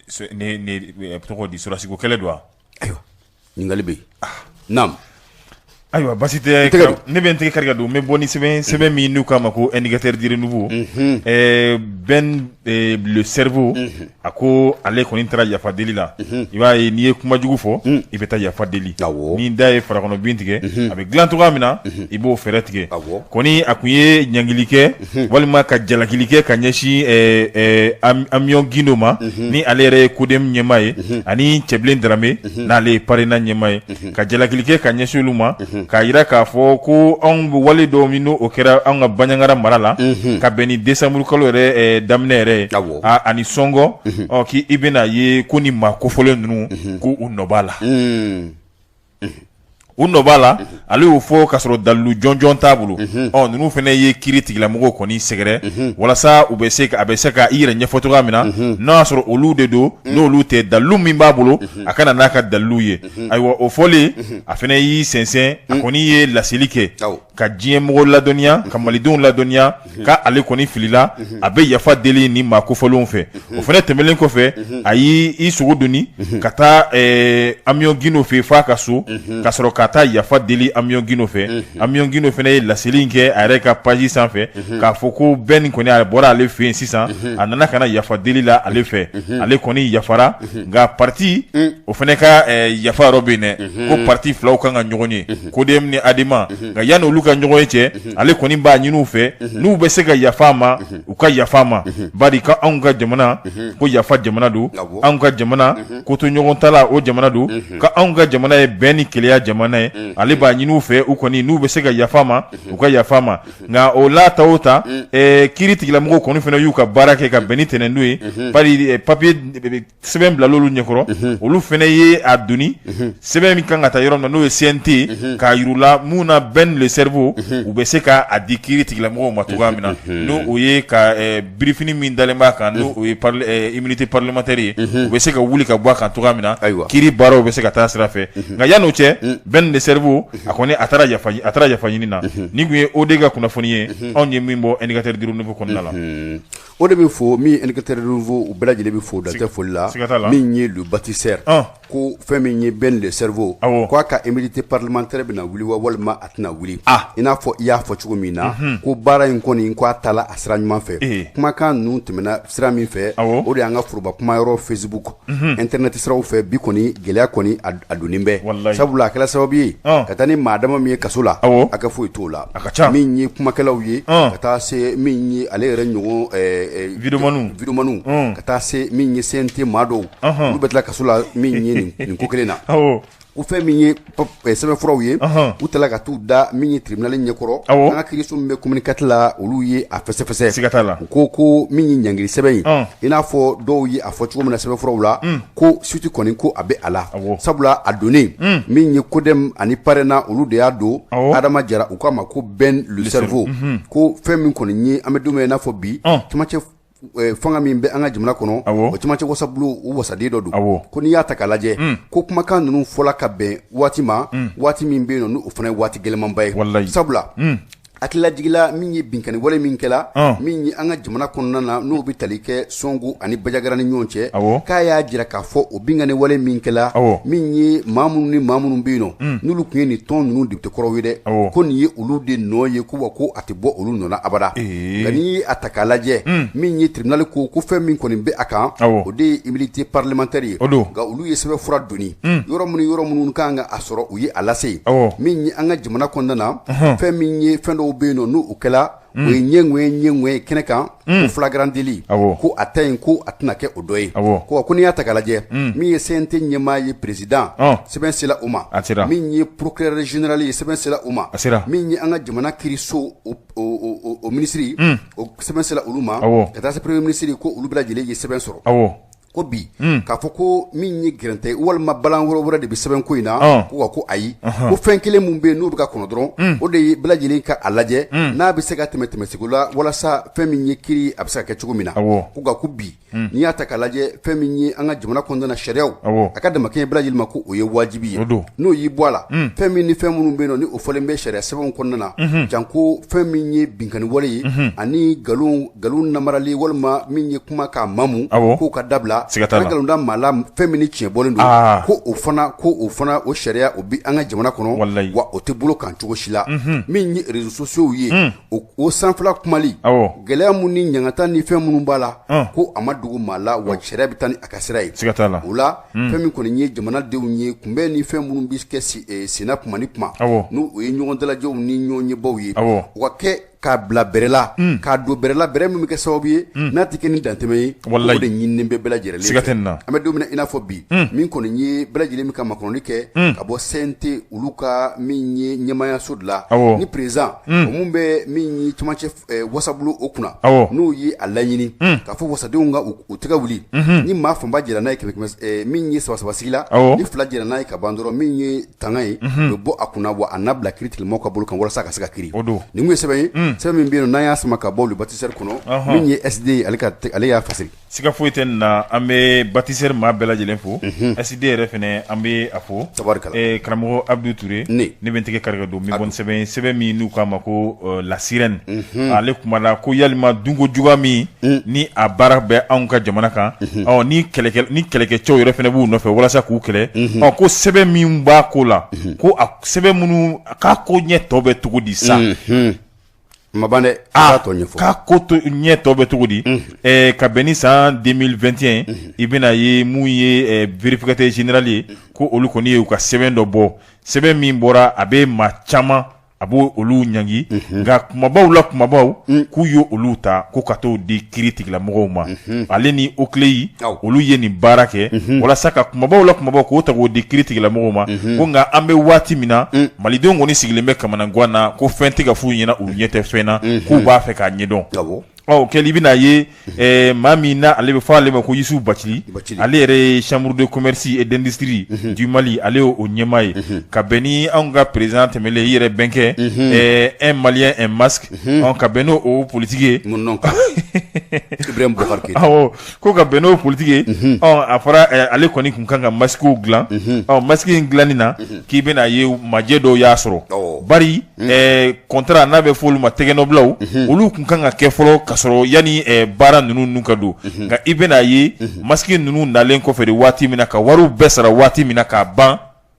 tɔgɔ di sɔrɔsiko kɛlɛ don wa ayiwa ɲininkali bɛ yen naam ayiwa basi tɛ ne bɛ n tɛgɛ kari ka don n bɛ bɔ ni sɛbɛn min n'u k'a ma ko indicateur dire nouveau Ben le cerveau a ko ale kɔni taara yafa deli la i b'a ye n'i ye kuma jugu fɔ i bɛ taa yafa deli ni da ye farakɔnɔ bin tigɛ a bɛ dilan cogoya min na i b'o fɛɛrɛ tigɛ kɔni a kun ye ɲangili kɛ walima ka jalakili kɛ ka ɲɛsin Amion Guindo ma ni ale yɛrɛ ye Codem ɲɛmaa ye ani Cɛbilen Darame n'ale ye Parena ɲɛmaa ye ka jalakili kɛ ka ɲɛsin olu ma k'a yira k'a fɔ ko anw bɛ wale dɔw min n'o kɛra anw ka Banɲangara mara la ka bɛn ni décembre kalo yɛrɛ daminɛ yɛrɛ ani sɔngɔ k'i bɛna ye ko ni maa kofɔlen ninnu ko u nɔ b'a la. U nɔ b'a la ale y'o fɔ k'a sɔrɔ dalilu jɔnjɔn t'a bolo ninnu fana ye kiiri tigilamɔgɔw kɔni sɛgɛrɛ walasa a bɛ se ka i yɛrɛ ɲɛfɔ cogoya min na n'a y'a sɔrɔ olu de don n'olu tɛ dalilu min b'a bolo a kana n'a ka dalilu ye ayiwa o fɔlen a fana y'i sɛnsɛn a kɔni ye laseli kɛ ka diɲɛ mɔgɔw ladɔnniya ka malidenw ladɔnniya ka ale kɔni filila a bɛ yafa deli ni maa kofɔlenw fɛ o fana tɛmɛnen kɔfɛ a y'i sogo doni ka taa Amion Guino fɛ f'a ka so ka sɔrɔ ka taa yafa deli Amion Guino fɛ Amion Guino fana ye laseli kɛ a yɛrɛ ka page sanfɛ k'a fɔ ko bɛɛ nin kɔni a bɔra ale fɛ yen sisan a nana ka na yafa deli la ale fɛ ale kɔni yafara nka parti o fana ka yafa yɔrɔ bɛ yen dɛ ko parti filaw kan ka ɲɔgɔn ye CODEM ni ADEMA nka yanni olu ka ɲɔgɔn ye cɛ ale kɔni b'a ɲini u fɛ n'u bɛ se ka yafa a ma u ka yafa a ma bari ka anw ka jamana ko yafa jamana don anw ka jamana ko to ɲɔgɔn ta la o jamana don ka anw ka jamana ye bɛn ni keleya jamana ye ale b'a ɲini u fɛ u kɔni n'u bɛ se ka yafa ma u ka yafa ma nka o la ta o ta kiiri tigilamɔgɔw kɔni fana y'u ka baara kɛ ka bɛn ni tɛnɛndu ye bari papier sɛbɛn bila l'olu ɲɛkɔrɔ olu fana ye a doni sɛbɛn min kan ka taa yɔrɔ min na n'o ye CNT k'a yirula mun na bɛn le cerveau u bɛ se ka a di kiiri tigilamɔgɔw ma cogoya min na n'o o ye ka birifini min dalen b'a kan n'o o ye immunité parlementaire ye u bɛ se ka wuli ka bɔ a kan cogoya min na kiiri baaraw bɛ se ka taa sira fɛ nka yan'o cɛ bɛn le cerveau a kɔni a taara yafa ɲini na ni kun ye OD ka kunnafoni ye anw ye min bɔ indicateur du renouveau kɔnɔna la o de bɛ fɔ min indicateur du renouveau u bɛɛ lajɛlen bɛ fɔ dantɛ foli la min ye le bâtisseur ko fɛn min ye bɛn le cerveau k'a ka immunité parlementaire bɛna wuli wa walima a tɛna wuli i n'a fɔ i y'a fɔ cogo min na ko baara in kɔni ko a taala a sira ɲuman fɛ kumakan ninnu tɛmɛna sira min fɛ o de y'an ka foroba kumayɔrɔ Facebook internet siraw fɛ bi kɔni gɛlɛya kɔni a donnen bɛ sabula a kɛra sababu ye ka taa ni maa dama min ye kaso la a ka foyi t'o la min ye kumakɛlaw ye ka taa se min ye ale yɛrɛ ɲɔgɔn vidéomaniw ka taa se min ye CNT maa dɔw olu bɛ tila kaso la min ye nin ko kelen na u fɛn min ye sɛbɛnfuraw ye u tala ka t'u da min ye tribunal ɲɛkɔrɔ an ka kiiriso min bɛ communiqué la olu ye a fɛsɛfɛsɛ u ko min ye ɲangili sɛbɛn ye i n'a fɔ dɔw ye a fɔ cogo min na sɛbɛnfuraw la ko suite kɔni ko a bɛ a la sabula a donnen min ye CODEM ani PARENA olu de y'a don Adama Jara u k'a ma ko bɛn le cerveau ko fɛn min kɔni ye an bɛ don min i n'a fɔ bi camancɛ fanga min bɛ an ka jamana kɔnɔ o camancɛ wasabulu u wasaden dɔ don ko n'i y'a ta k'a lajɛ ko kumakan ninnu fɔla ka bɛn waati ma waati min bɛ yen nɔ n'o fana ye waati gɛlɛmanba ye sabula hakililajigila min ye binkani wale min kɛla min ye an ka jamana kɔnɔna na n'o bɛ tali kɛ Sonko ani Bajagara ni ɲɔgɔn cɛ k'a y'a jira k'a fɔ o binkani wale min kɛla min ye maa minnu ni maa minnu bɛ yen nɔ n'olu tun ye nin tɔn ninnu député kɔrɔw ye dɛ ko nin ye olu de nɔ ye ko wa ko a tɛ bɔ olu nɔ na abada nka n'i ye a ta k'a lajɛ min ye tribunal ko fɛn min kɔni bɛ a kan o de ye immunité parlementaire ye nka olu ye sɛbɛnfura doni yɔrɔ minnu kan ka a sɔrɔ u ye a lase min ye an ka jamana kɔnɔna na fɛn min ye fɛn dɔw bɛ yen nɔ n'u kɛla o ye ɲɛŋoye kɛnɛ kan ko flagrant délit ko a ta yen ko a tɛna kɛ o dɔ ye ko n'i y'a ta k'a lajɛ min ye CNT ɲɛmaa ye président sɛbɛn sela o ma min ye procureur général ye sɛbɛn sela o ma min ye an ka jamana kiiriso o minisiri o sɛbɛn sela olu ma ka taa se premier ministre ko olu bɛɛ lajɛlen ye sɛbɛn sɔrɔ ko bi k'a fɔ ko min ye gɛrɛntɛ walima balan wɛrɛ de bɛ sɛbɛn ko in na ko ayi ko fɛn kelen mun bɛ yen n'o bɛ ka kɔnɔ dɔrɔn o de ye bɛɛ lajɛlen ka a lajɛ n'a bɛ se ka tɛmɛ segu la walasa fɛn min ye kiiri a bɛ se ka kɛ cogo min na ko bi n'i y'a ta k'a lajɛ fɛn min ye an ka jamana kɔnɔna sariyaw a ka damakɛɲɛ bɛɛ lajɛlen ma ko o ye wajibi ye n'o y'i bɔ a la fɛn min ni fɛn minnu bɛ yen nɔ ni o fɔlen bɛ sariya sɛbɛnw kɔnɔna na janko fɛn min ye binkani wale ye ani nkalon namarali walima min ye kuma k'a mamu k'o ka dabila nkalonda maa la fɛn min ni tiɲɛ bɔlen don ko o fana o sariya o bi an ka jamana kɔnɔ wa o tɛ bolo kan cogo si la min ye réseaux sociaux ye o sanfɛla kumali gɛlɛya mun ni ɲangata ni fɛn minnu b'a la ko a ma dogo maa la wa sariya bɛ taa ni a ka sira ye o la fɛn min kɔni ye jamanadenw ye kunbɛn ni fɛn minnu bɛ kɛ senna kuma ni kuma n'o o ye ɲɔgɔn dalajɛw ni ɲɔgɔn ɲɛbaw ye o ka kɛ k'a bila bɛrɛla k'a don bɛrɛla bɛrɛ min bɛ kɛ sababu ye n'a tɛ kɛ ni dantɛmɛ ye o de ɲininen bɛ bɛɛ lajɛlen siga tɛ nin na an bɛ don min i n'a fɔ bi min kɔni ye bɛɛ lajɛlen min ka makɔnɔli kɛ ka bɔ CNT olu ka min ye ɲɛmaayaso de la ni président o mun bɛ min ye camancɛ wasabulu o kunna n'u ye a laɲini k'a fɔ wasadenw ka u tɛgɛ wuli ni maa fanba jɛra n'a ye kɛmɛ min ye saba sigi la ni fila jɛra n'a ye ka ban dɔrɔn min ye tanga ye o bɛ bɔ a kunna wa a n'a bila kiiri tigilamɔgɔw ka bolo kan walasa ka se ka kiiri nin kun ye sɛbɛn ye sɛbɛn min bɛ yen n'an y'a sama ka bɔ olu bâtisseur kɔnɔ min ye SD ye ale y'a fasiri siga foyi tɛ nin na an bɛ bâtisseur maa bɛɛ lajɛlen fo SD yɛrɛ fɛnɛ an bɛ a fo karamɔgɔ Abdou Touré ne bɛ n tɛgɛ kari ka don min bɔ sɛbɛn min n'u k'a ma ko la sirène ale kumana ko yalima dunko juguya min ni a baara bɛ anw ka jamana kan ni kɛlɛkɛcɛw yɛrɛ fɛnɛ b'u nɔfɛ walasa k'u kɛlɛ ko sɛbɛn min b'a ko la ko a sɛbɛn minnu k'a ko ɲɛ tɔ bɛ cogo di sa maban dɛ k'a ko ɲɛ tɔ bɛ cogo di ka bɛn ni san 2021 i bɛna ye mun ye vérificateur général ye ko olu kɔni ye u ka sɛbɛn dɔ bɔ sɛbɛn min bɔra a bɛ maa caman a b'o olu ɲangi nka kumabaw la kumabaw k'u ye olu ta ko ka t'o di kiiri tigilamɔgɔw ma ale ni Okle yi olu ye nin baara kɛ walasa ka kumabaw la kumabaw k'o ta k'o di kiiri tigilamɔgɔw ma ko nka an bɛ waati min na malidenw kɔni sigilen bɛ kamanagan na ko fɛn tɛ ka f'u ɲɛna u ɲɛ tɛ fɛn na k'u b'a fɛ k'a ɲɛdɔn kɛli bɛna ye maa min na ale bɛ fɔ ale ma ko Yusu Bacili ale yɛrɛ ye chambre de commerce et d'industrie du Mali ale y'o ɲɛmaa ye ka bɛn ni anw ka président tɛmɛlen i yɛrɛ bɛnkɛ un malien un masque ka bɛn n'o politique ye ko ka bɛn n'o politique ye a fɔra ale kɔni kun kan ka masquew dilan masque in dilanni na k'i bɛna ye majɛ dɔw y'a sɔrɔ bari contrat n'a bɛ fɔ olu ma tɛgɛnɔbilaw olu kun kan ka kɛ fɔlɔ ka sɔrɔ yani baara ninnu ka don nka i bɛna ye masque ninnu nalen kɔfɛ de waati min na ka wariw bɛɛ sara waati min na k'a ban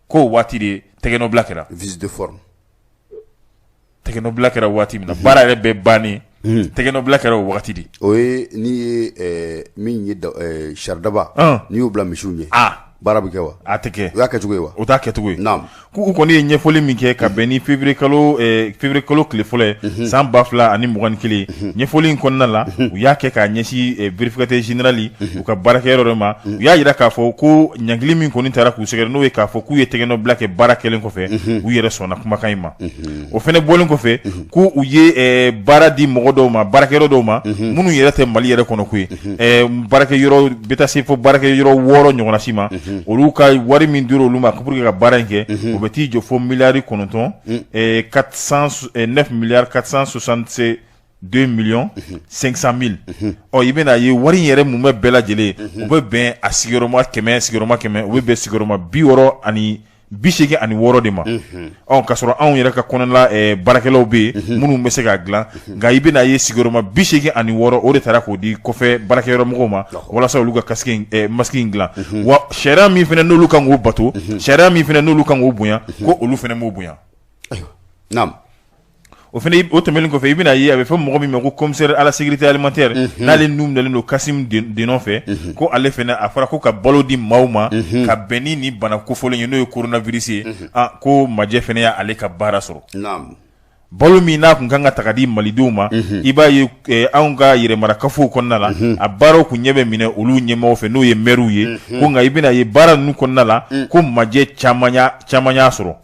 k'o waati de tɛgɛnɔbila kɛra visite de forme tɛgɛnɔbila kɛra waati min na baara yɛrɛ bɛɛ bannen tɛgɛnɔbila kɛra o wagati de o ye n'i ye min ye saridaba n'i y'o bila misiw ɲɛ baara bɛ kɛ wa a tɛ kɛ o y'a kɛcogo ye wa o t'a kɛcogo ye k'u kɔni ye ɲɛfɔli min kɛ ka bɛn ni février kalo tile fɔlɔ ye san 2021 ɲɛfɔli in kɔnɔna la u y'a kɛ k'a ɲɛsin vérificateur général u ka baarakɛyɔrɔ de ma u y'a jira k'a fɔ ko ɲangili min kɔni taara k'u sɛgɛrɛ n'o ye k'a fɔ k'u ye tɛgɛnɔbila kɛ baara kɛlen kɔfɛ u yɛrɛ sɔnna kumakan in ma o fɛnɛ bɔlen kɔfɛ ko u ye baara di mɔgɔ dɔw ma baarakɛyɔrɔ dɔw ma minnu yɛrɛ tɛ Mali yɛrɛ kɔnɔ koyi baarakɛyɔrɔ bɛ taa se fɔ baarakɛyɔrɔ 6 ɲɔgɔnna si ma olu ka wari min dira olu ma pour que ka baara in kɛ o bɛ t'i jɔ fo miliyari 9 milliards 462 millions 500 mille i bɛna ye wari in yɛrɛ mun bɛ bɛɛ lajɛlen o bɛ bɛn a sigiyɔrɔma 100 o bɛ bɛn sigiyɔrɔma 86 de ma ka sɔrɔ anw yɛrɛ ka kɔnɔna baarakɛlaw bɛ yen minnu bɛ se k'a dilan nka i bɛna ye sigiyɔrɔma 86 o de taara k'o di kɔfɛ baarakɛyɔrɔ mɔgɔw ma walasa olu ka masque in dilan wa sariya min fana n'olu kan k'o bato sariya min fana n'olu kan k'o bonya ko olu fana m'o bonya o fana o tɛmɛlen kɔfɛ i bɛna ye a bɛ fɔ mɔgɔ min ma ko commissaire à la sécurité alimentaire n'ale nun dalen don Kasim Denon fɛ ko ale fana a fɔra ko ka balo di maaw ma ka bɛn ni nin bana kofɔlen ye n'o ye coronavirus ye ko majɛ fana y'ale ka baara sɔrɔ balo min n'a kun kan ka taga di malidenw ma i b'a ye anw ka yɛrɛmarakafo kɔnɔna la a baaraw kun ɲɛ bɛ minɛ olu ɲɛmɔgɔw fɛ n'o ye maires ye ko nka i bɛna ye baara ninnu kɔnɔna la ko majɛ caman y'a sɔrɔ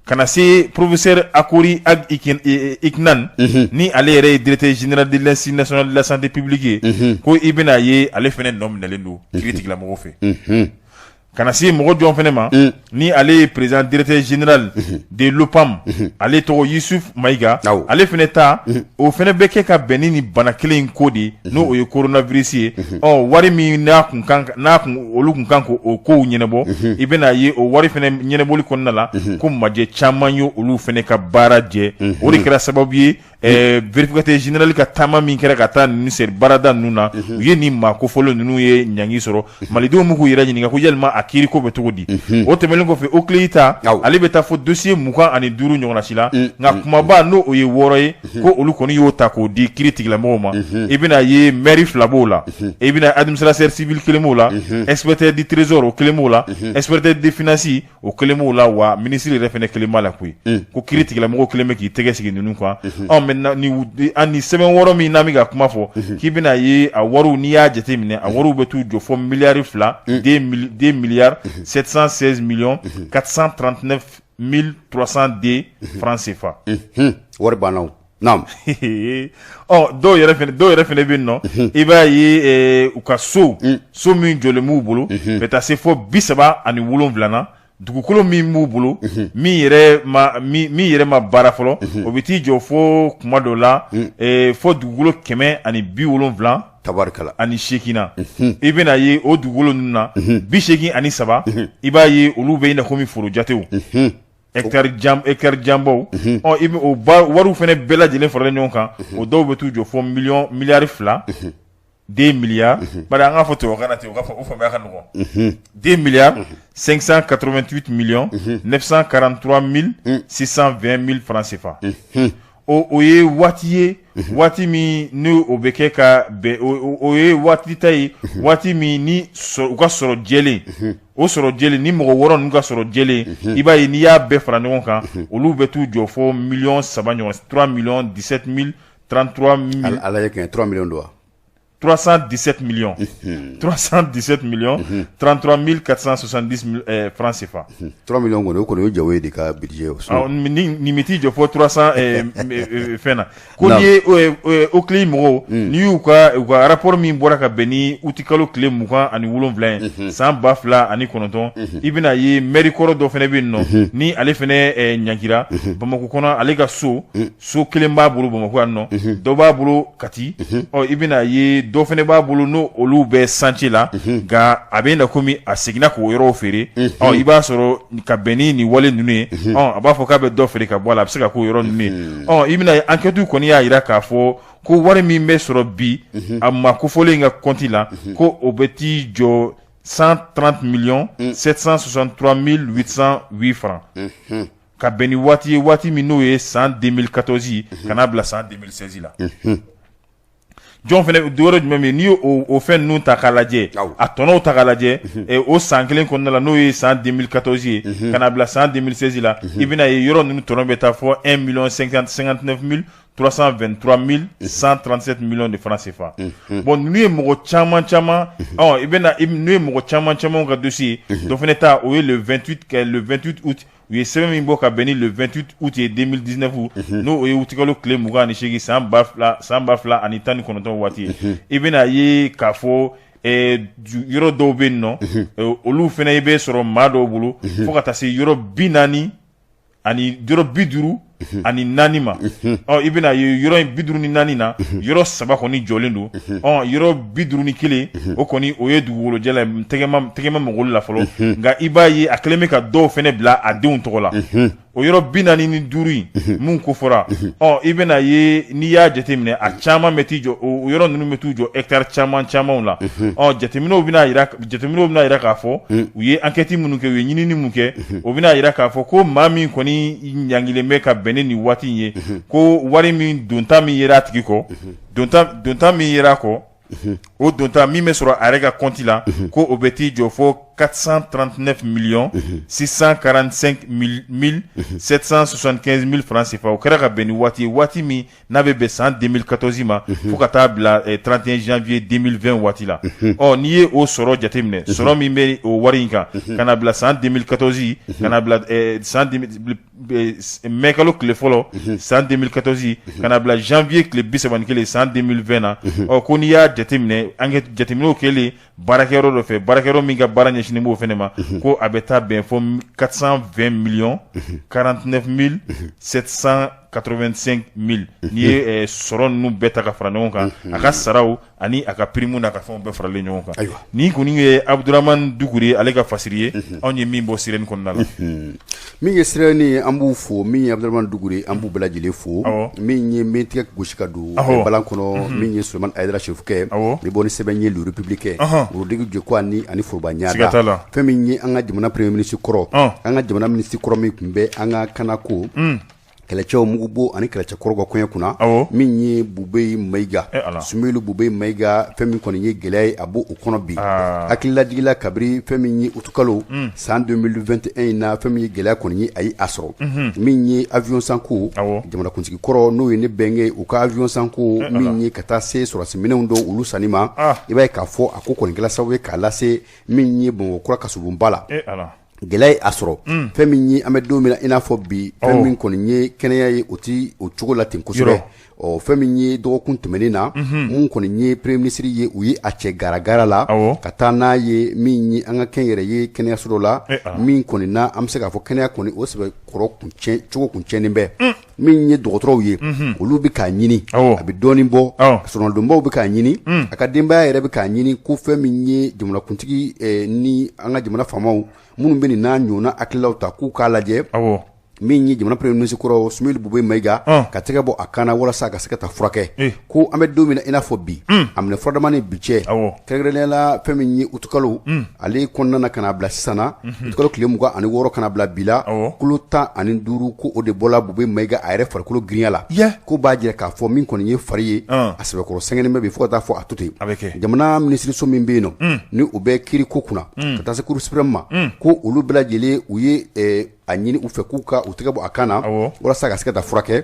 kana se professeur Akori Ag Iknan ni ale yɛrɛ ye directeur général de l'Institut national de la santé publique ye ko i bɛna ye ale fɛnɛ nɔ minɛlen don kiiri tigilamɔgɔw fɛ kana se mɔgɔ jɔn fɛnɛ ma ni ale ye président directeur général de l'OPAM ale tɔgɔ Yusuf Mayiga ale fɛnɛ ta o fɛnɛ bɛ kɛ ka bɛn ni bana kelen in ko de n'o ye coronavirus ye wari min n'a olu kun kan k'o kow ɲɛnabɔ i bɛna ye o wari fɛnɛ ɲɛnabɔli kɔnɔna la ko majɛ caman ye olu fɛnɛ ka baara jɛ o de kɛra sababu ye vérificateur général ka taama min kɛra ka taa ninnu seri baarada ninnu na u ye nin maa kofɔlen ninnu ye ɲangi sɔrɔ malidenw m'u k'u yɛrɛ ɲininka ko yalima a kiiri ko bɛ cogo di o tɛmɛlen kɔfɛ Okle yi ta ale bɛ taa fɔ dossier 25 ɲɔgɔnna si la nka kumaba n'o o ye 6 ye ko olu kɔni y'o ta k'o di kiiri tigilamɔgɔw ma i bɛna ye maire 2 b'o la i bɛna administrateur civil 1 b'o la inspecteur du trésor o 1 b'o la inspecteur des finances o 1 b'o la wa ministre yɛrɛ fɛnɛ 1 b'a la koyi ko kiiri tigilamɔgɔw 1 bɛ k'i tɛgɛ sigi ninnu kan ani seben woro mi na mi ga kuma fo ki bina ye a waru ni ya jateminɛ a waru bɛ t'u jɔ fo miliyari 2 milliards 716 millions 439 1302 francs CFA. Wari bannaw. Naam. dɔw yɛrɛ fɛnɛ bɛ nɔ i b'a ye u ka so min jɔlen b'u bolo bɛ taa se fo 37 na dugukolo min b'u bolo min yɛrɛ ma baara fɔlɔ o bɛ t'i jɔ fo kuma dɔ la fo dugukolo 170 tabarikala ani 8 na i bɛna ye o dugukolo ninnu na 83 i b'a ye olu bɛ i na komi foro jatew hectare jambaw i bɛ o wariw fɛnɛ bɛɛ lajɛlen faralen ɲɔgɔn kan o dɔw bɛ t'u jɔ fo miliyari 2 milliards bari an k'a fɔ tubabukan na ten u k'a fɔ o faamuya ka nɔgɔn 2 milliards 588 millions 943 620 francs CFA o ye waati ye waati min ni o bɛ kɛ ka bɛn o ye waati ta ye waati min ni u ka sɔrɔ jɛlen o sɔrɔ jɛlen ni mɔgɔ wɔɔrɔ ninnu ka sɔrɔ jɛlen i b'a ye n'i y'a bɛɛ fara ɲɔgɔn kan olu bɛ t'u jɔ fo 3 millions 17 33 000 ala ye kɛ 3 millions don wa 317 millions 33 470 francs CFA 3 millions kɔni o kɔni o jawo ye de ka budget ni miti jɔ fo 300 fɛn na ko n'i ye o tile mɔgɔw n'i y'u ka rapport min bɔra ka bɛn ni uti kalo tile 27 ye san 2009 i bɛna ye maire kɔrɔ dɔ fɛnɛ bɛ yen nɔ ni ale fɛnɛ ɲagira Bamakɔ kɔnɔ ale ka so kelen b'a bolo Bamakɔ yan nɔ dɔ b'a bolo Kati i bɛna ye dɔ fɛnɛ b'a bolo no olu bɛ santier la nka a bɛ na komi a seginna k'o yɔrɔw feere i b'a sɔrɔ ka bɛn ni nin wale ninnu ye a b'a fɔ k'a bɛ dɔ feere ka bɔ a la a bɛ se ka k'o yɔrɔ ninnu ye i bɛna ye enquête kɔni y'a jira k'a fɔ ko wari min bɛ sɔrɔ bi a ma kofɔlen ka compte la ko o bɛ t'i jɔ 130 millions 763 808 francs ka bɛn ni waati ye waati min n'o ye san 2014 ka n'a bila san 2016 la jɔn fɛnɛ dɔwɛrɛ jumɛn bɛ yen n'i ye o fɛn ninnu ta k'a lajɛ a tɔnɔw ta k'a lajɛ o san kelen kɔnɔna la n'o ye san 2014 ye ka na bila san 2016 la i bɛna ye yɔrɔ ninnu tɔnɔ bɛ taa fɔ 1 59 323 137 millions de francs CFA bon ninnu ye mɔgɔ caman n'u ye mɔgɔ caman ka dossier dɔ fɛnɛ ta o ye le 28 août u ye sɛbɛn min bɔ ka bɛn ni le 28 août ye 2019 n'o o ye utikalo tile 28 san 2019 waati ye i bɛna ye k'a fɔ yɔrɔ dɔw bɛ yen nɔ olu fɛnɛ bɛ sɔrɔ maa dɔw bolo fo ka taa se yɔrɔ 40 ani yɔrɔ 50 ani 4 ma i bɛna ye yɔrɔ 54 na yɔrɔ 3 kɔni jɔlen don yɔrɔ 51 o kɔni o ye dugukolojɛla ye tɛgɛma mɔgɔlu la fɔlɔ nka i b'a ye a kɛlen bɛ ka dɔw fɛnɛ bila a denw tɔgɔ la o yɔrɔ 45 in mun ko fɔra i bɛna ye n'i y'a jateminɛ a caman bɛ t'i jɔ o yɔrɔ ninnu bɛ t'u jɔ hectare camanw la jateminɛw bɛna yira k'a fɔ u ye enquête minnu kɛ u ye ɲinini mun kɛ o bɛna yira k'a fɔ ko maa min kɔni ɲangilen bɛ ka bɛn ni waati in ye ko wari min donta min yera a tigi kɔ donta min yera a kɔ o donta min bɛ sɔrɔ a yɛrɛ ka compte la ko o bɛ t'i jɔ fo 439 millions 645 775 francs CFA o kɛra ka bɛn ni waati ye waati min n'a bɛ bɛn san 2014 ma fo ka taa bila 31 janvier 2020 waati la n'i ye o sɔrɔ jateminɛ sɔrɔ min bɛ o wari in kan ka na bila san 2014 ka na bila mai kalo tile fɔlɔ san 2014 ka na bila janvier tile 31 san 2020 na ko n'i y'a jateminɛ jateminɛw kɛlen baarakɛyɔrɔ dɔ fɛ baarakɛyɔrɔ min ka baara ɲɛsinnen b'o fɛnɛ ma ko a bɛ taa bɛn fo 420 millions 49 785 000 n'i ye sɔrɔ ninnu bɛɛ ta ka fara ɲɔgɔn kan a ka saraw ani a ka prime n'a ka fɛnw bɛɛ faralen ɲɔgɔn kan nin kɔni ye Abdramane Doucouré ale ka fasiri ye anw ye min bɔ sirɛni kɔnɔna la min ye sirɛni ye an b'u fo min ye Abdramane Doucouré an b'u bɛɛ lajɛlen fo min ye min tigɛ gosi ka don balan kɔnɔ min ye Sulemani Ayidara Serifukɛ ni bɔ ni sɛbɛn ye le républicain Rodrigue Djeko ani Foroba Ɲada fɛn min ye an ka jamana premier ministre kɔrɔ an ka jamana ministre kɔrɔ min tun bɛ an ka kanako kɛlɛcɛw mugubo ani kɛlɛcɛ kɔrɔgɔ kɔɲɛ kunna min ye Bube Mayiga Sumayila Bube Mayiga fɛn min kɔni ye gɛlɛya ye a b'o kɔnɔ bi hakililajigila kabiri fɛn min ye utukalo san 2021 na fɛn min ye gɛlɛya kɔni ye a ye a sɔrɔ min ye avion sanko jamanakuntigi kɔrɔ n'o ye ne bɛnkɛ u ka avion sanko min ye ka taa se sɔrɔsi minɛnw dɔw olu sanni ma i b'a ye k'a fɔ a ko kɔni kɛla sababu ye k'a lase min ye Bamakɔ kura kasurunba la gɛlɛya a sɔrɔ fɛn min ye an bɛ don min na i n'a fɔ bi fɛn min kɔni ye kɛnɛya ye o ti o cogo la ten kosɛbɛ fɛn min ye dɔgɔkun tɛmɛnen na mun kɔni ye premier ministre ye u ye a cɛ garagara la ka taa n'a ye min ye an ka kɛn yɛrɛ ye kɛnɛyaso dɔ la min kɔni na an bɛ se k'a fɔ kɛnɛya kɔni o sɛbɛ kɔrɔ cogo kun cɛnnen bɛ min ye dɔgɔtɔrɔw ye olu bɛ k'a ɲini a bɛ dɔɔnin bɔ sɔrɔdonbaw bɛ k'a ɲini a ka denbaya yɛrɛ bɛ k'a ɲini ko fɛn min ye jamanakuntigi ni an ka jamana faamaw minnu bɛ nin n'a ɲɔgɔnna hakililaw ta k'u k'a lajɛ min ye jamana premier ministre kɔrɔ Sumayila Bube Mayiga ka tɛgɛ bɔ a kan na walasa a ka se ka taa furakɛ ko an bɛ don min na i n'a fɔ bi a minɛ furadama ni bi cɛ kɛrɛnkɛrɛnnenya la fɛn min ye utukalo ale kɔnɔna na ka n'a bila sisan na utukalo tile 26 ka n'a bila bi la kulo 15 ko o de bɔla Bube Mayiga a yɛrɛ farikolo girinya la ko b'a jira k'a fɔ min kɔni ye fari ye a sɛbɛkɔrɔ sɛngɛnnen bɛ bi fo ka taa fɔ a to ten jamana minisiriso min bɛ yen nɔ ni u bɛ kiiri ko kunna ka taa se cour suprême ma ko olu bɛɛ lajɛlen u ye a ɲini u fɛ k'u ka u tɛgɛ bɔ a kan na walasa ka se ka taa furakɛ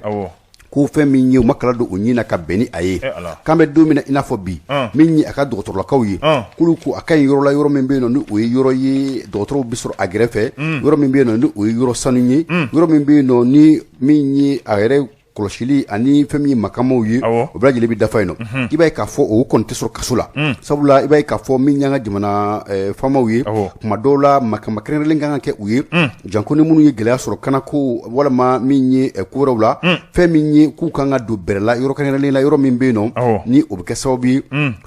ko fɛn min ye u ma kala don u ɲin na ka bɛn ni a ye k'an bɛ don min na i n'a fɔ bi min ye a ka dɔgɔtɔrɔlakaw ye k'olu ko a ka ɲi yɔrɔ la yɔrɔ min bɛ yen nɔ ni o ye yɔrɔ ye dɔgɔtɔrɔw bɛ sɔrɔ a gɛrɛfɛ yɔrɔ min bɛ yen nɔ ni o ye yɔrɔ sanu ye yɔrɔ min bɛ yen nɔ ni min ye a yɛrɛ kɔlɔsili ani fɛn min ye makamaw ye o bɛɛ lajɛlen bɛ dafa yen nɔ i b'a ye k'a fɔ o kɔni tɛ sɔrɔ kaso la sabula i b'a ye k'a fɔ min y'an ka jamana faamaw ye tuma dɔw la makama kɛrɛnkɛrɛnlen kan ka kɛ u ye janko ni minnu ye gɛlɛya sɔrɔ kanako walima min ye ko wɛrɛw la fɛn min ye k'u kan ka don bɛrɛ la yɔrɔ kɛrɛnkɛrɛnlen la yɔrɔ min bɛ yen nɔ ni o bɛ kɛ sababu ye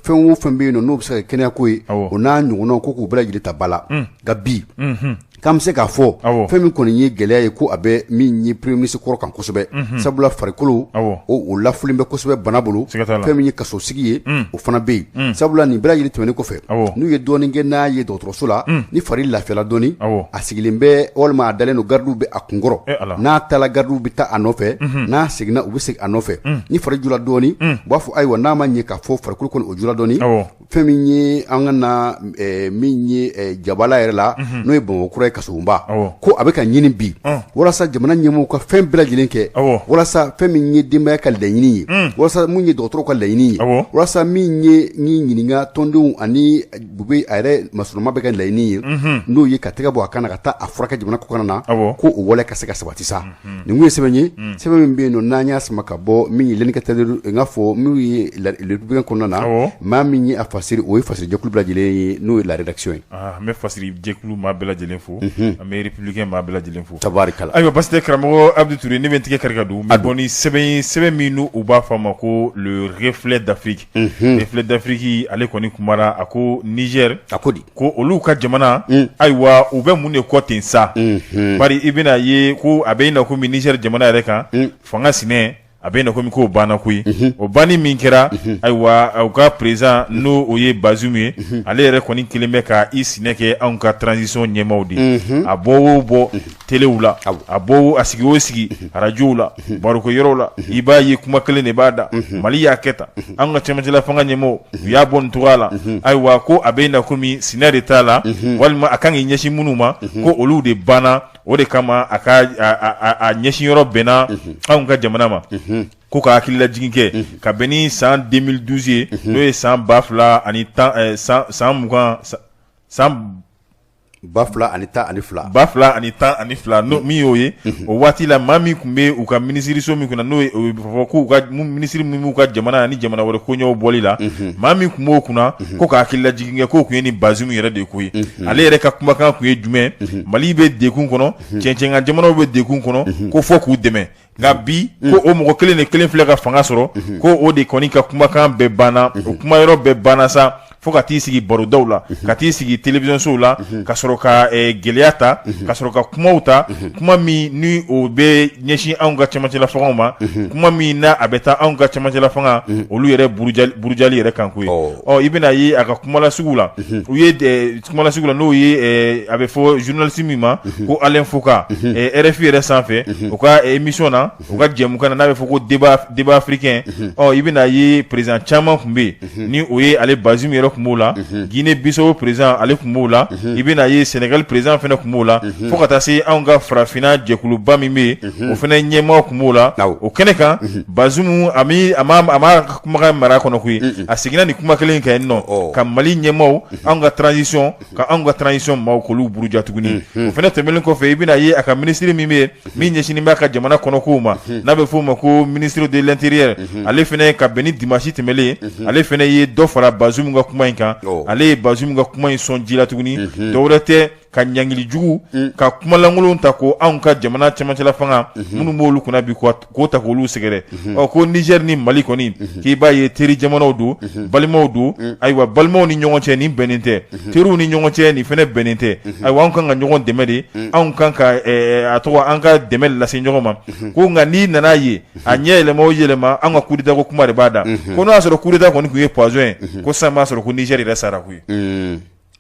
fɛn o fɛn bɛ yen nɔ n'o bɛ se ka kɛnɛyako ye o n'a ɲɔgɔnnaw ko k'u bɛɛ lajɛlen ta ba la nka bi k'an bɛ se k'a fɔ fɛn min kɔni ye gɛlɛya ye ko a bɛ min ye premier ministre kɔrɔ kan kosɛbɛ sabula farikolo o lafulen bɛ kosɛbɛ bana bolo fɛn min ye kasosigi ye o fana bɛ yen sabula nin bɛɛ lajɛlen tɛmɛnen kɔfɛ n'u ye dɔɔnin kɛ n'a ye dɔgɔtɔrɔso la ni fari lafiyala dɔɔnin a sigilen bɛ walima a dalen don gardiw bɛ a kunkɔrɔ n'a taara gardiw bɛ taa a nɔfɛ n'a seginna u bɛ segin a nɔfɛ ni fari jula dɔɔnin u b'a fɔ ayiwa n'a ma ɲɛ k'a fɔ farikolo kɔni o jula dɔɔnin fɛn min ye an ka na min ye jabala yɛrɛ la n'o ye Bamakɔ kura ye kasurunba ko a bɛ ka ɲini bi walasa jamana ɲɛmɔgɔw ka fɛn bɛɛ lajɛlen kɛ walasa fɛn min ye denbaya ka laɲini ye walasa mun ye dɔgɔtɔrɔw ka laɲini ye walasa min ye ni ɲininka tɔndenw ani Bube a yɛrɛ masuruma bɛ ka laɲini ye n'o ye ka tɛgɛ bɔ a kan na ka taa a furakɛ jamana kɔkan na ko o wale ka se ka sabati sa nin kun ye sɛbɛn ye sɛbɛn min bɛ yen nɔ n'an y'a sama ka bɔ min ye l'éducateur n ka fɔ min ye républicain kɔnɔna na maa min ye a fasiri o ye fasiri jɛkulu bɛɛ lajɛlen ye n'o ye la rédaction ye n bɛ fasiri jɛkulu maa bɛɛ lajɛlen fo an bɛ républicain maa bɛɛ lajɛlen fo tabarikala ayiwa basi tɛ karamɔgɔ Abdou Touré ne bɛ n tigɛ kari ka don n bɛ bɔ ni sɛbɛn min n'u b'a fɔ a ma ko le reflet d'Afrique reflet d'Afrique ale kɔni kumara a ko Niger a ko di ko olu ka jamana ayiwa u bɛ mun de kɔ ten sa bari i bɛna ye ko a bɛ i na komi Niger jamana yɛrɛ kan fanga sinɛ a bɛ na komi k'o banna koyi o banni min kɛra ayiwa u ka président n'o o ye Bazoum ye ale yɛrɛ kɔni kelen bɛ ka i sinɛ kɛ anw ka transition ɲɛmaaw de a bɔ o bɔ telew la a bɔ a sigi o sigi radios la baroko yɔrɔw la i b'a ye kuma kelen de b'a da Mali y'a kɛ tan an ka cɛmancɛla fanga ɲɛmaaw u y'a bɔ nin cogoya la ayiwa ko a bɛ na komi sinɛ de t'a la walima a kan k'i ɲɛsin minnu ma ko olu de banna o de kama a ka a ɲɛsin yɔrɔ bɛnna anw ka jamana ma ko ka hakililajigin kɛ ka bɛn ni san 2012 ye n'o ye san 2010 ani san 2012 no min y'o ye o waati la maa min tun bɛ u ka minisiriso min kunna n'o ye o bɛ fɔ k'u ka minisiri min b'u ka jamana ani jamana wɛrɛ koɲɛw bɔli la maa min tun b'o kunna ko ka hakililajigin kɛ k'o tun ye ni Bazoum yɛrɛ de ko ye ale yɛrɛ ka kumakan tun ye jumɛn Mali bɛ degun kɔnɔ cɛncɛnka jamanaw bɛ degun kɔnɔ ko fɔ k'u dɛmɛ nka bi ko o mɔgɔ kelen de kelen filɛ ka fanga sɔrɔ ko o de kɔni ka kumakan bɛɛ banna o kuma yɔrɔ bɛɛ banna sa fo ka t'i sigi barodaw la ka t'i sigi télévision show la ka sɔrɔ ka gɛlɛya ta ka sɔrɔ ka kumaw ta kuma min ni o bɛ ɲɛsin anw ka cɛmancɛla fangaw ma kuma min na a bɛ taa anw ka cɛmancɛla fanga olu yɛrɛ burujali yɛrɛ kan ko ye i bɛna ye a ka kumala sugu la u ye kumala sugu la n'o ye a bɛ fɔ journaliste min ma ko Alain Foucault RFI yɛrɛ sanfɛ u ka émission na u ka jɛmukan na n'a bɛ fɔ ko débat africain i bɛna ye président caman tun bɛ yen ni o ye ale Bazoum yɛrɛ tun b'o la Guinée Bissau président ale tun b'o la i bɛna ye Sénégal président fana tun b'o la fo ka taa se anw ka farafinna jɛkuluba min bɛ yen o fana ɲɛmaaw tun b'o la o kɛnɛ kan Bazoum a ma kumakan mara kɔnɔ koyi a seginna nin kuma kelen kan yen nɔ ka Mali ɲɛmaaw anw ka transition maaw k'olu buruja tuguni o fana tɛmɛnen kɔfɛ i bɛna ye a ka ministre min bɛ yen min ɲɛsinnen b'a ka jamana kɔnɔkow ma n'a bɛ f'o ma ko ministre de l'intérieur ale fana ka bɛn ni dimanche tɛmɛlen ale fana ye dɔ fara Bazoum ka kuma in kan ale ye Bazoum ka kuma in sɔn ji la tuguni dɔwɛrɛ tɛ ka ɲangili jugu ka kumalankolon ta ko anw ka jamana cɛmancɛla fanga minnu b'olu kunna bi k'o ta k'olu sɛgɛrɛ ko Niger ni Mali kɔni k'i b'a ye teri jamanaw don balimaw don ayiwa balimaw ni ɲɔgɔn cɛ nin bɛnnen tɛ teriw ni ɲɔgɔn cɛ nin fana bɛnnen tɛ ayiwa anw kan ka ɲɔgɔn dɛmɛ de anw kan ka a tɔgɔ an ka dɛmɛ lase ɲɔgɔn ma ko nka n'i nana ye a ɲɛ yɛlɛma o yɛlɛma an ka coup d'état ko kuma de b'a da ko n'o y'a sɔrɔ coup d'état kɔni tun ye poison ye ko sisan b'a sɔrɔ ko Niger yɛrɛ sara koyi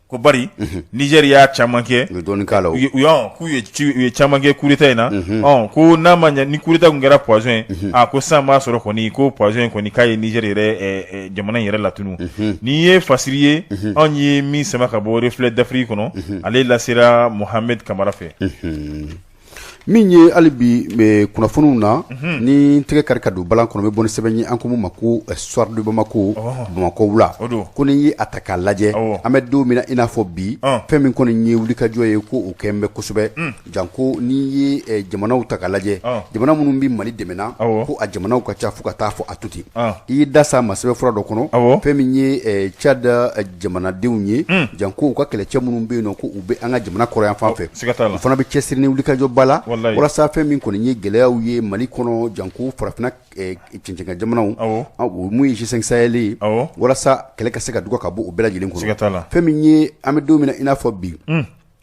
ko bari Niger y'a caman kɛ k'u ye caman kɛ coup d'état in na ko n'a ma ɲɛ ni coup d'état kun kɛra poison ye ko sisan b'a sɔrɔ kɔni ko poison in kɔni k'a ye Niger yɛrɛ jamana in yɛrɛ latunu n'i ye fasiri ye anw ye min sama ka bɔ Reflet d'Afrique kɔnɔ ale lasera Mohamed Kamara fɛ min ye hali bi kunnafoniw na ni tɛgɛ kari ka don balan kɔnɔ bɛ bɔ ni sɛbɛn ye an ko mun ma ko Soir de Bamako Bamako wula ko ni ye a ta k'a lajɛ an bɛ don min na i n'a fɔ bi fɛn min kɔni ye wulikajɔ ye ko o kɛn bɛ kosɛbɛ janko n'i ye jamanaw ta k'a lajɛ jamana minnu bɛ Mali dɛmɛna ko a jamanaw ka ca fo ka taa fɔ a to ten i ye da sa ma sɛbɛn fura dɔ kɔnɔ fɛn min ye Tchad jamanadenw ye janko u ka kɛlɛcɛ minnu bɛ yen nɔ ko u bɛ an ka jamana kɔrɔ yan fan fɛ u fana bɛ cɛsiri ni wulikajɔ ba la walasa fɛn min kɔni ye gɛlɛyaw ye Mali kɔnɔ janko farafinna cɛncɛnka jamanaw mun ye G5 Sahel ye walasa kɛlɛ ka se ka dugɔ ka bɔ o bɛɛ lajɛlen kɔnɔ fɛn min ye an bɛ don min na i n'a fɔ bi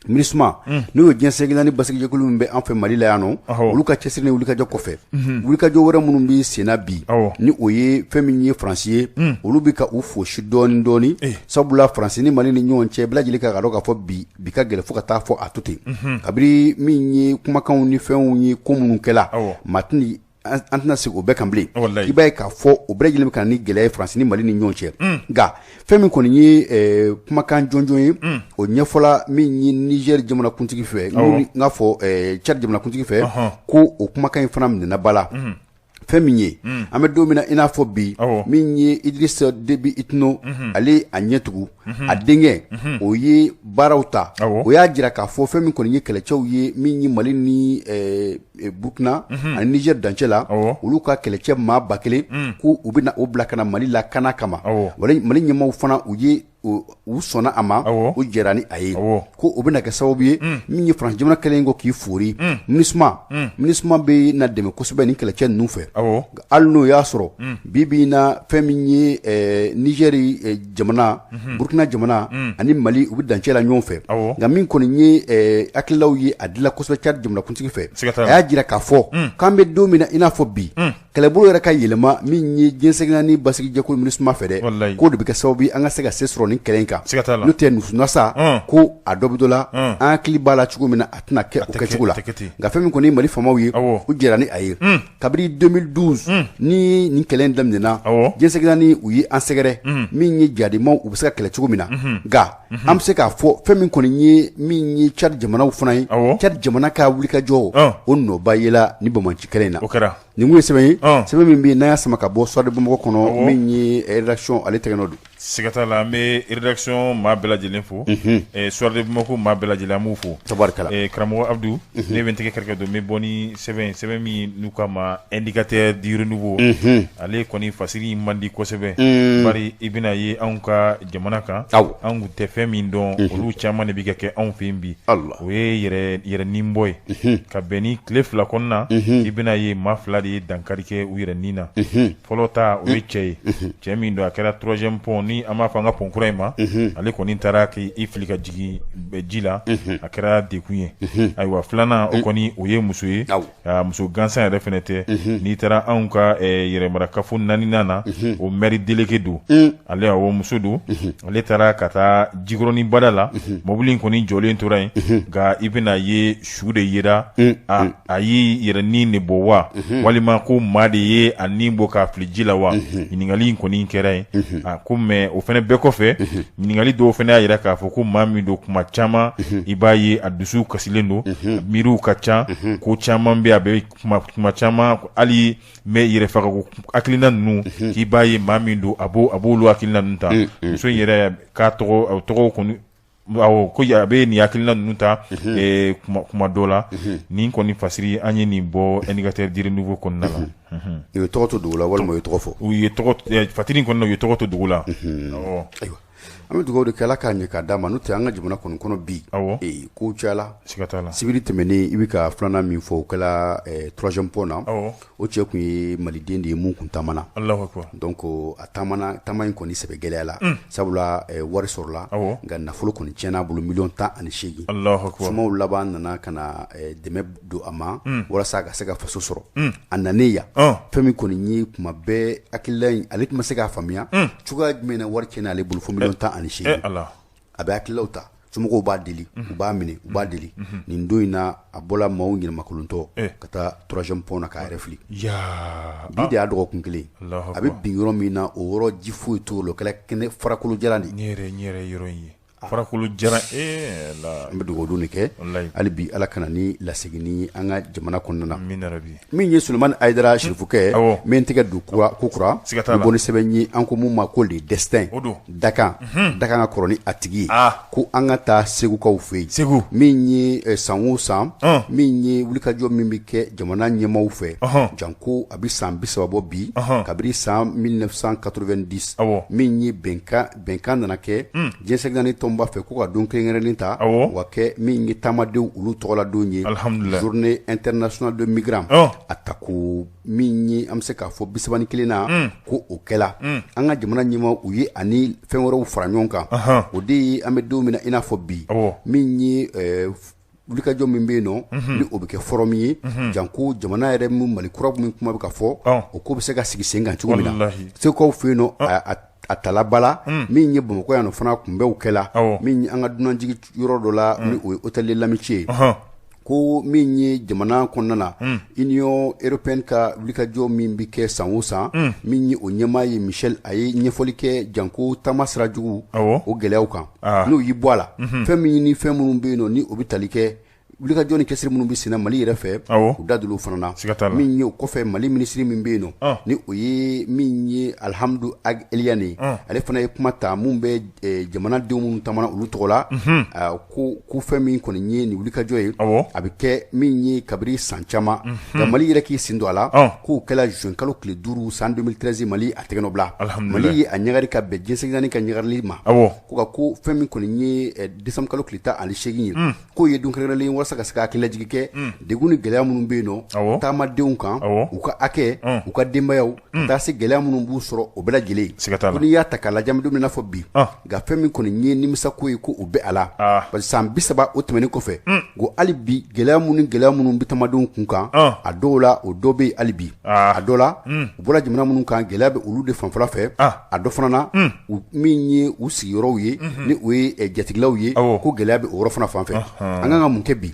MINUSMA n'o ye diɲɛ segin ni basigi jɛkulu min bɛ an fɛ Mali la yan nɔ olu ka cɛsiri ni wulikajɔ kɔfɛ wulikajɔ wɛrɛ minnu bɛ senna bi ni o ye fɛn min ye Faransi ye olu bɛ ka u fosi dɔɔni dɔɔni sabula Faransi ni Mali ni ɲɔgɔn cɛ bɛɛ lajɛlen ka dɔn k'a fɔ bi ka gɛlɛn fo ka taa fɔ a to ten kabiri min ye kumakanw ni fɛnw ye ko minnu kɛla maa tɛna an tɛna se o bɛɛ kan bilen i b'a ye k'a fɔ o bɛɛ lajɛlen bɛ ka ni gɛlɛya ye Faransi ni Mali ni ɲɔgɔn cɛ nka fɛn min kɔni ye kumakan jɔnjɔn ye o ɲɛfɔla min ye Niger jamanakuntigi fɛ n k'a fɔ Tchad jamanakuntigi fɛ ko o kumakan in fana minɛna ba la fɛn min ye an bɛ don min na i n'a fɔ bi min ye Idrissa Déby Itno ale a ɲɛtugu a denkɛ o ye baaraw ta o y'a jira k'a fɔ fɛn min kɔni ye kɛlɛcɛw ye min ye Mali ni Burkina ani Niger dancɛ la olu ka kɛlɛcɛ maa 1000 ko u bɛna o bila ka na Mali la kana kama Mali ɲɛmaaw fana u ye u sɔnna a ma u jɛra ni a ye ko o bɛna kɛ sababu ye min ye Faransi jamana kɛlen ko k'i fori MINUSMA bɛ na dɛmɛ kosɛbɛ ni kɛlɛcɛ ninnu fɛ hali n'o y'a sɔrɔ bi na fɛn min ye Niger jamana Burkina jamana ani Mali u bɛ dancɛ la ɲɔgɔn fɛ nka min kɔni ye hakililaw ye a dila kosɛbɛ Tchad jamanakuntigi fɛ a y'a jira k'a fɔ k'an bɛ don min na i n'a fɔ bi kɛlɛbolo yɛrɛ ka yɛlɛma min ye diɲɛ segin ni basigi jɛkulu MINUSMA fɛ dɛ k'o de bɛ kɛ sababu ye an ka se ka se sɔrɔ ni kɛlɛ in kan n'o tɛ nusunasa ko a dɔ bɛ dɔ la an hakili b'a la cogo min na a tɛna kɛ o kɛcogo la nka fɛn min kɔni ye Mali faamaw ye u jɛra ni a ye kabiri 2012 ni nin kɛlɛ in daminɛna diɲɛ segin ni u ye an sɛgɛrɛ min ye jademaw u bɛ se ka kɛlɛ cogo min na nka an bɛ se k'a fɔ fɛn min kɔni ye min ye Tchad jamanaw fana ye Tchad jamana ka wulikajɔ o nɔba yela ni Bamaci kɛlɛ in na nin kun ye sɛbɛn ye sɛbɛn min bɛ yen n'an y'a sama ka bɔ Soir de Bamako kɔnɔ min ye rédaction ale tɛgɛ nɔ don siga t'a la an bɛ rédaction maa bɛɛ lajɛlen fo Soir de Bamako maa bɛɛ lajɛlen an b'u fo tabarikala karamɔgɔ Abdou ne bɛ n tɛgɛ kɛrɛfɛ don n bɛ bɔ ni sɛbɛn min n'u k'a ma indicateur du renouveau ale kɔni fasiri man di kosɛbɛ bari i bɛna ye anw ka jamana kan anw kun tɛ fɛn min dɔn olu caman de bɛ ka kɛ anw fɛ yen bi o ye yɛrɛ nin bɔ ye ka bɛn ni tile 2 kɔnɔna i bɛna ye maa 2 de ye dankari kɛ u yɛrɛ nin na fɔlɔ ta o ye cɛ ye cɛ min don a kɛra 3e pont kɔni an b'a fɔ an ka pɔnkura in ma ale kɔni taara k'i fili ka jigin ji la a kɛra dekun ye ayiwa filanan o kɔni o ye muso ye muso gansan yɛrɛ fɛnɛ tɛ n'i taara anw ka yɛrɛmarakafo naaninan na o maire délégué don ale o muso don ale taara ka taa jikɔrɔni bada la mobili in kɔni jɔlen tora yen nka i bɛna ye su de yera a y'i yɛrɛ nin de bɔ wa walima ko maa de ye a nin bɔ k'a fili ji la wa ɲininkali in kɔni kɛra yen ko mɛ o fɛnɛ bɛɛ kɔfɛ ɲininkali dɔw fɛnɛ y'a yira k'a fɔ ko maa min don kuma caman i b'a ye a dusu kasilen don miiriw ka ca ko caman bɛ a bɛ kuma caman hali mɛ yɛrɛfagako hakilina ninnu k'i b'a ye maa min don a b'olu hakilina ninnu ta muso in yɛrɛ k'a tɔgɔ kɔni ko a bɛ nin hakilina ninnu ta kuma dɔ la nin kɔni fasiri an ye nin bɔ indicateur diri nouveau kɔnɔna la u ye tɔgɔ to dugu la walima u ye tɔgɔ fɔ u ye fatiri kɔnɔna u ye tɔgɔ to dugu la ayiwa an bɛ dugawu de kɛ ala k'a ɲɛ k'a d'a ma n'o tɛ an ka jamana kɔnɔ bi kow cayala sibiri tɛmɛnen i bɛ ka filanan min fɔ o kɛla troisième pont na o cɛ kun ye maliden de ye mun kun taamana donc a taama in kɔni sɛbɛ gɛlɛyala sabula wari sɔrɔla nka nafolo kɔni tiɲɛna a bolo 18 somaw laban nana ka na dɛmɛ don a ma walasa a ka se ka faso sɔrɔ a nanen yan fɛn min kɔni ye kuma bɛɛ hakilila in ale tun ma se k'a faamuya cogoya jumɛn na wari tiɲɛna ale bolo fo 18 a bɛ hakililaw ta somɔgɔw b'a deli u b'a minɛ u b'a deli nin don in na a bɔla maaw ɲɛnamakolontɔ ka taa troisième pont na k'a yɛrɛ fili bi de y'a dɔgɔkun kelen a bɛ bin yɔrɔ min na o yɔrɔ ji foyi t'o la o kɛla kɛnɛ farakolo jalan de yɔrɔ in ye farakolo jara an bɛ dugawu de kɛ hali bi ala kana ni lasegin an ka jamana kɔnɔna na min ye Sulemani Ayidara Sirifukɛ min tɛgɛ don ko kura bɔ ni sɛbɛn ye an ko mun ma ko le destin dakan ka kɔrɔ ni a tigi ye ko an ka taa segukaw fɛ yen min ye san o san min ye wulikajɔ min bɛ kɛ jamana ɲɛmaaw fɛ janko a bɛ san 30 bɔ bi kabiri san 1990 min ye bɛnkan nana kɛ diɲɛ segin b'a fɛ ko ka don kelen ta wa kɛ min ye taamadenw olu tɔgɔla don ye journée internationale de migrants a ta ko min ye an bɛ se k'a fɔ 31 na ko o kɛla an ka jamana ɲɛmaa u ye ani fɛn wɛrɛw fara ɲɔgɔn kan o de ye an bɛ don min na i n'a fɔ bi min ye wulikajɔ min bɛ yen nɔ ni o bɛ kɛ forum ye janko jamana yɛrɛ min Mali kura min kuma bɛ ka fɔ o ko bɛ se ka sigi sen kan cogo min na segukaw fɛ yen nɔ a talabala min ye Bamakɔ yan fana kunbɛw kɛla min an ka dunanjigi yɔrɔ dɔ la ni o ye hôtel de l'Amitié ko min ye jamana kɔnɔna na Union européenne ka wulikajɔ min bɛ kɛ san o san min ye o ɲɛmaa ye Michel a ye ɲɛfɔli kɛ janko taama sira jugu o gɛlɛyaw kan n'o y'i bɔ a la fɛn min ni fɛn minnu bɛ yen nɔ ni o bɛ tali kɛ wulikajɔ ni cɛsiri minnu bɛ sen na Mali yɛrɛ fɛ u da don o fana na min ye o kɔfɛ Mali minisiri min bɛ yen nɔ ni o ye min ye Alhamdu Ag Eliane ale fana ye kuma ta mun bɛ jamanadenw minnu taamana olu tɔgɔ la ko fɛn min kɔni ye nin wulikajɔ ye a bɛ kɛ min ye kabiri san caman nka Mali yɛrɛ k'i sen don a la k'o kɛla juin kalo tile 5 san 2013 Mali a tɛgɛ nɔ bila Mali ye a ɲagari ka bɛn diɲɛ segin ka ɲagarili ma ko fɛn min kɔni ye décembre kalo tile 18 ye k'o ye don kɛrɛnkɛrɛnlen walasa ka se ka hakililajigi kɛ degun ni gɛlɛya minnu bɛ yen nɔ taamadenw kan u ka hakɛ u ka denbayaw ka taa se gɛlɛya minnu b'u sɔrɔ o bɛɛ lajɛlen ko n'i y'a ta k'a lajɛ an bɛ don min na fɔ bi nka fɛn min kɔni ye nimisako ye ko o bɛ a la parce que san 30 o tɛmɛnen kɔfɛ ko hali bi gɛlɛya minnu bɛ taamadenw kun kan a dɔw la o dɔ bɛ yen hali bi a dɔ la u bɔra jamana minnu kan gɛlɛya bɛ olu de fanfɛla fɛ a dɔ fana na min ye u sigiyɔrɔw ye ni o ye jatigilaw ye ko gɛlɛya bɛ o yɔrɔ fana fanfɛ an kan ka mun kɛ bi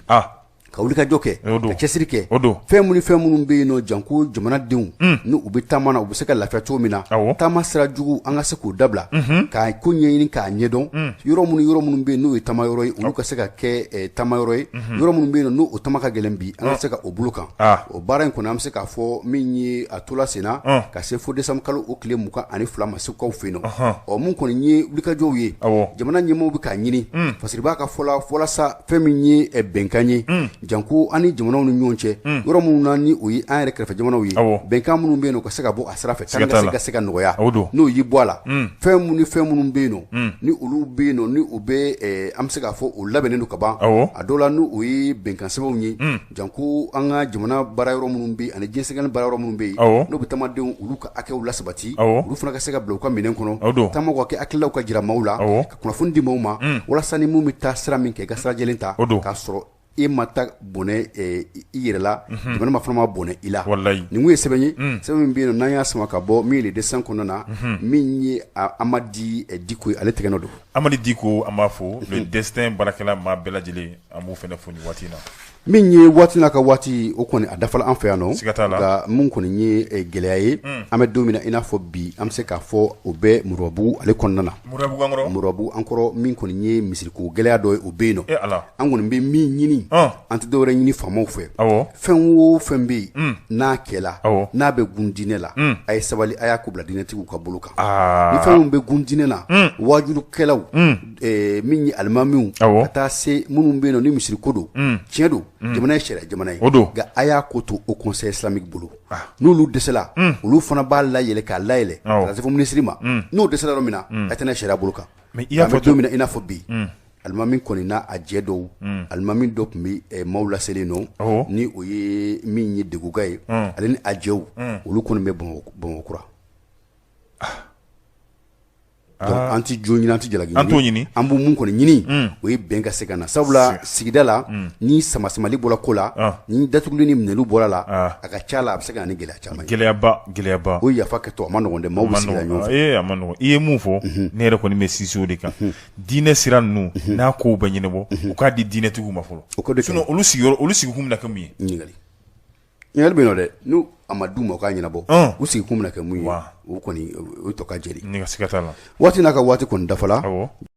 ka wulikajɔ kɛ ka cɛsiri kɛ fɛn minnu bɛ yen nɔ janko jamanadenw ni u bɛ taama na u bɛ se ka lafiya cogo min na taama sira jugu an ka se k'o dabila k'a ko ɲɛɲini k'a ɲɛdɔn yɔrɔ minnu bɛ yen n'o ye taama yɔrɔ ye olu ka se ka kɛ taama yɔrɔ ye yɔrɔ minnu bɛ yen n'o o taama ka gɛlɛn bi an ka se ka o bolo kan o baara in kɔni an bɛ se k'a fɔ min ye a tola senna ka se fo décembre kalo o tile 22 ma segukaw fɛ yen nɔ mun kɔni ye wulikajɔw ye jamana ɲɛmaaw bɛ k'a ɲini parce que b'a ka fɔ la walasa fɛn min ye bɛnkan ye janko ani jamanaw ni ɲɔgɔn cɛ yɔrɔ minnu na ni o ye an yɛrɛ kɛrɛfɛ jamanaw ye bɛnkan minnu bɛ yen nɔ ka se ka bɔ a sira fɛ tan ka se ka nɔgɔya n'o y'i bɔ a la fɛn minnu bɛ yen nɔ ni olu bɛ yen nɔ ni o bɛ an bɛ se k'a fɔ o labɛnnen don ka ban a dɔw la n'o ye bɛnkan sɛbɛnw ye janko an ka jamana baara yɔrɔ minnu bɛ yen ani diɲɛsɛgɛli baara yɔrɔ minnu bɛ yen n'o bɛ taamadenw olu ka hakɛw lasabati olu fana ka se ka bila u ka minɛn kɔnɔ taama ka kɛ hakililaw ka jira maaw la ka kunnafoni di maaw ma walasa ni mun bɛ taa sira min kɛ i ka sira jɛlen ta k'a sɔrɔ e ma ta bɔnɛ i yɛrɛ la jamana ma fana ma bɔnɛ i la nin kun ye sɛbɛn ye sɛbɛn min bɛ yen nɔ n'an y'a sama ka bɔ min ye le dessin kɔnɔna na min ye Amadi Diko ye ale tɛgɛnɔ don Amadi Diko an b'a fɔ le destin baarakɛla maa bɛɛ lajɛlen an b'o fana fɔ nin waati in na min ye waati n'a ka waati o kɔni a dafala an fɛ yan nɔ siga t'a la nka mun kɔni ye gɛlɛya ye an bɛ don min na i n'a fɔ bi an bɛ se k'a fɔ o bɛ Murabu ale kɔnɔna na Murabu an kɔrɔ min kɔni ye misiriko gɛlɛya dɔ ye o bɛ yen nɔ an kɔni bɛ min ɲini an tɛ dɔwɛrɛ ɲini faamaw fɛ fɛn o fɛn bɛ yen n'a kɛla n'a bɛ gun diinɛ la a ye sabali a y'a ko bila diinɛtigiw ka bolo kan ni fɛn min bɛ gun diinɛ la wajulukɛlaw min ye alimamiw ka taa se minnu bɛ yen nɔ ni misiriko don tiɲɛ don jamana ye sariya jamana ye nka a y'a ko to o conseil islamique bolo n'olu dɛsɛla olu fana b'a layɛlɛ k'a layɛlɛ ka se fɔ minisiri ma n'o dɛsɛla yɔrɔ min na a tɛna sariya bolo kan an bɛ don min na i n'a fɔ bi alimami kɔni n'a a jɛ dɔw alimami dɔ tun bɛ maaw laselen nɔ ni o ye min ye Deguka ye ale ni a jɛw olu kɔni bɛ Bamakɔkura an tɛ jo ɲini an tɛ jalaki ɲini an b'u mun kɔni ɲini o ye bɛn ka se ka na sabula sigida la ni sama-samali bɔra ko la ni datuguli ni minɛliw bɔra la a ka ca la a bɛ se ka na ni gɛlɛya caman ye gɛlɛyaba o yafa kɛtɔ a ma nɔgɔn dɛ maaw bɛ sigida ɲɔgɔn fɛ a ma nɔgɔn i ye mun fɔ ne yɛrɛ kɔni bɛ sinsin o de kan diinɛ sira ninnu n'a kow bɛ ɲɛnabɔ u k'a di diinɛtigiw ma fɔlɔ sinon olu sigikun bɛna kɛ mun ye ɲininkali bɛ yen nɔ dɛ n'u a ma d'u ma u k'a ɲɛnabɔ u sigikun bɛna kɛ mun ye o kɔni o tɔ ka jɛri siga t'a la waati n'a ka waati kɔni dafala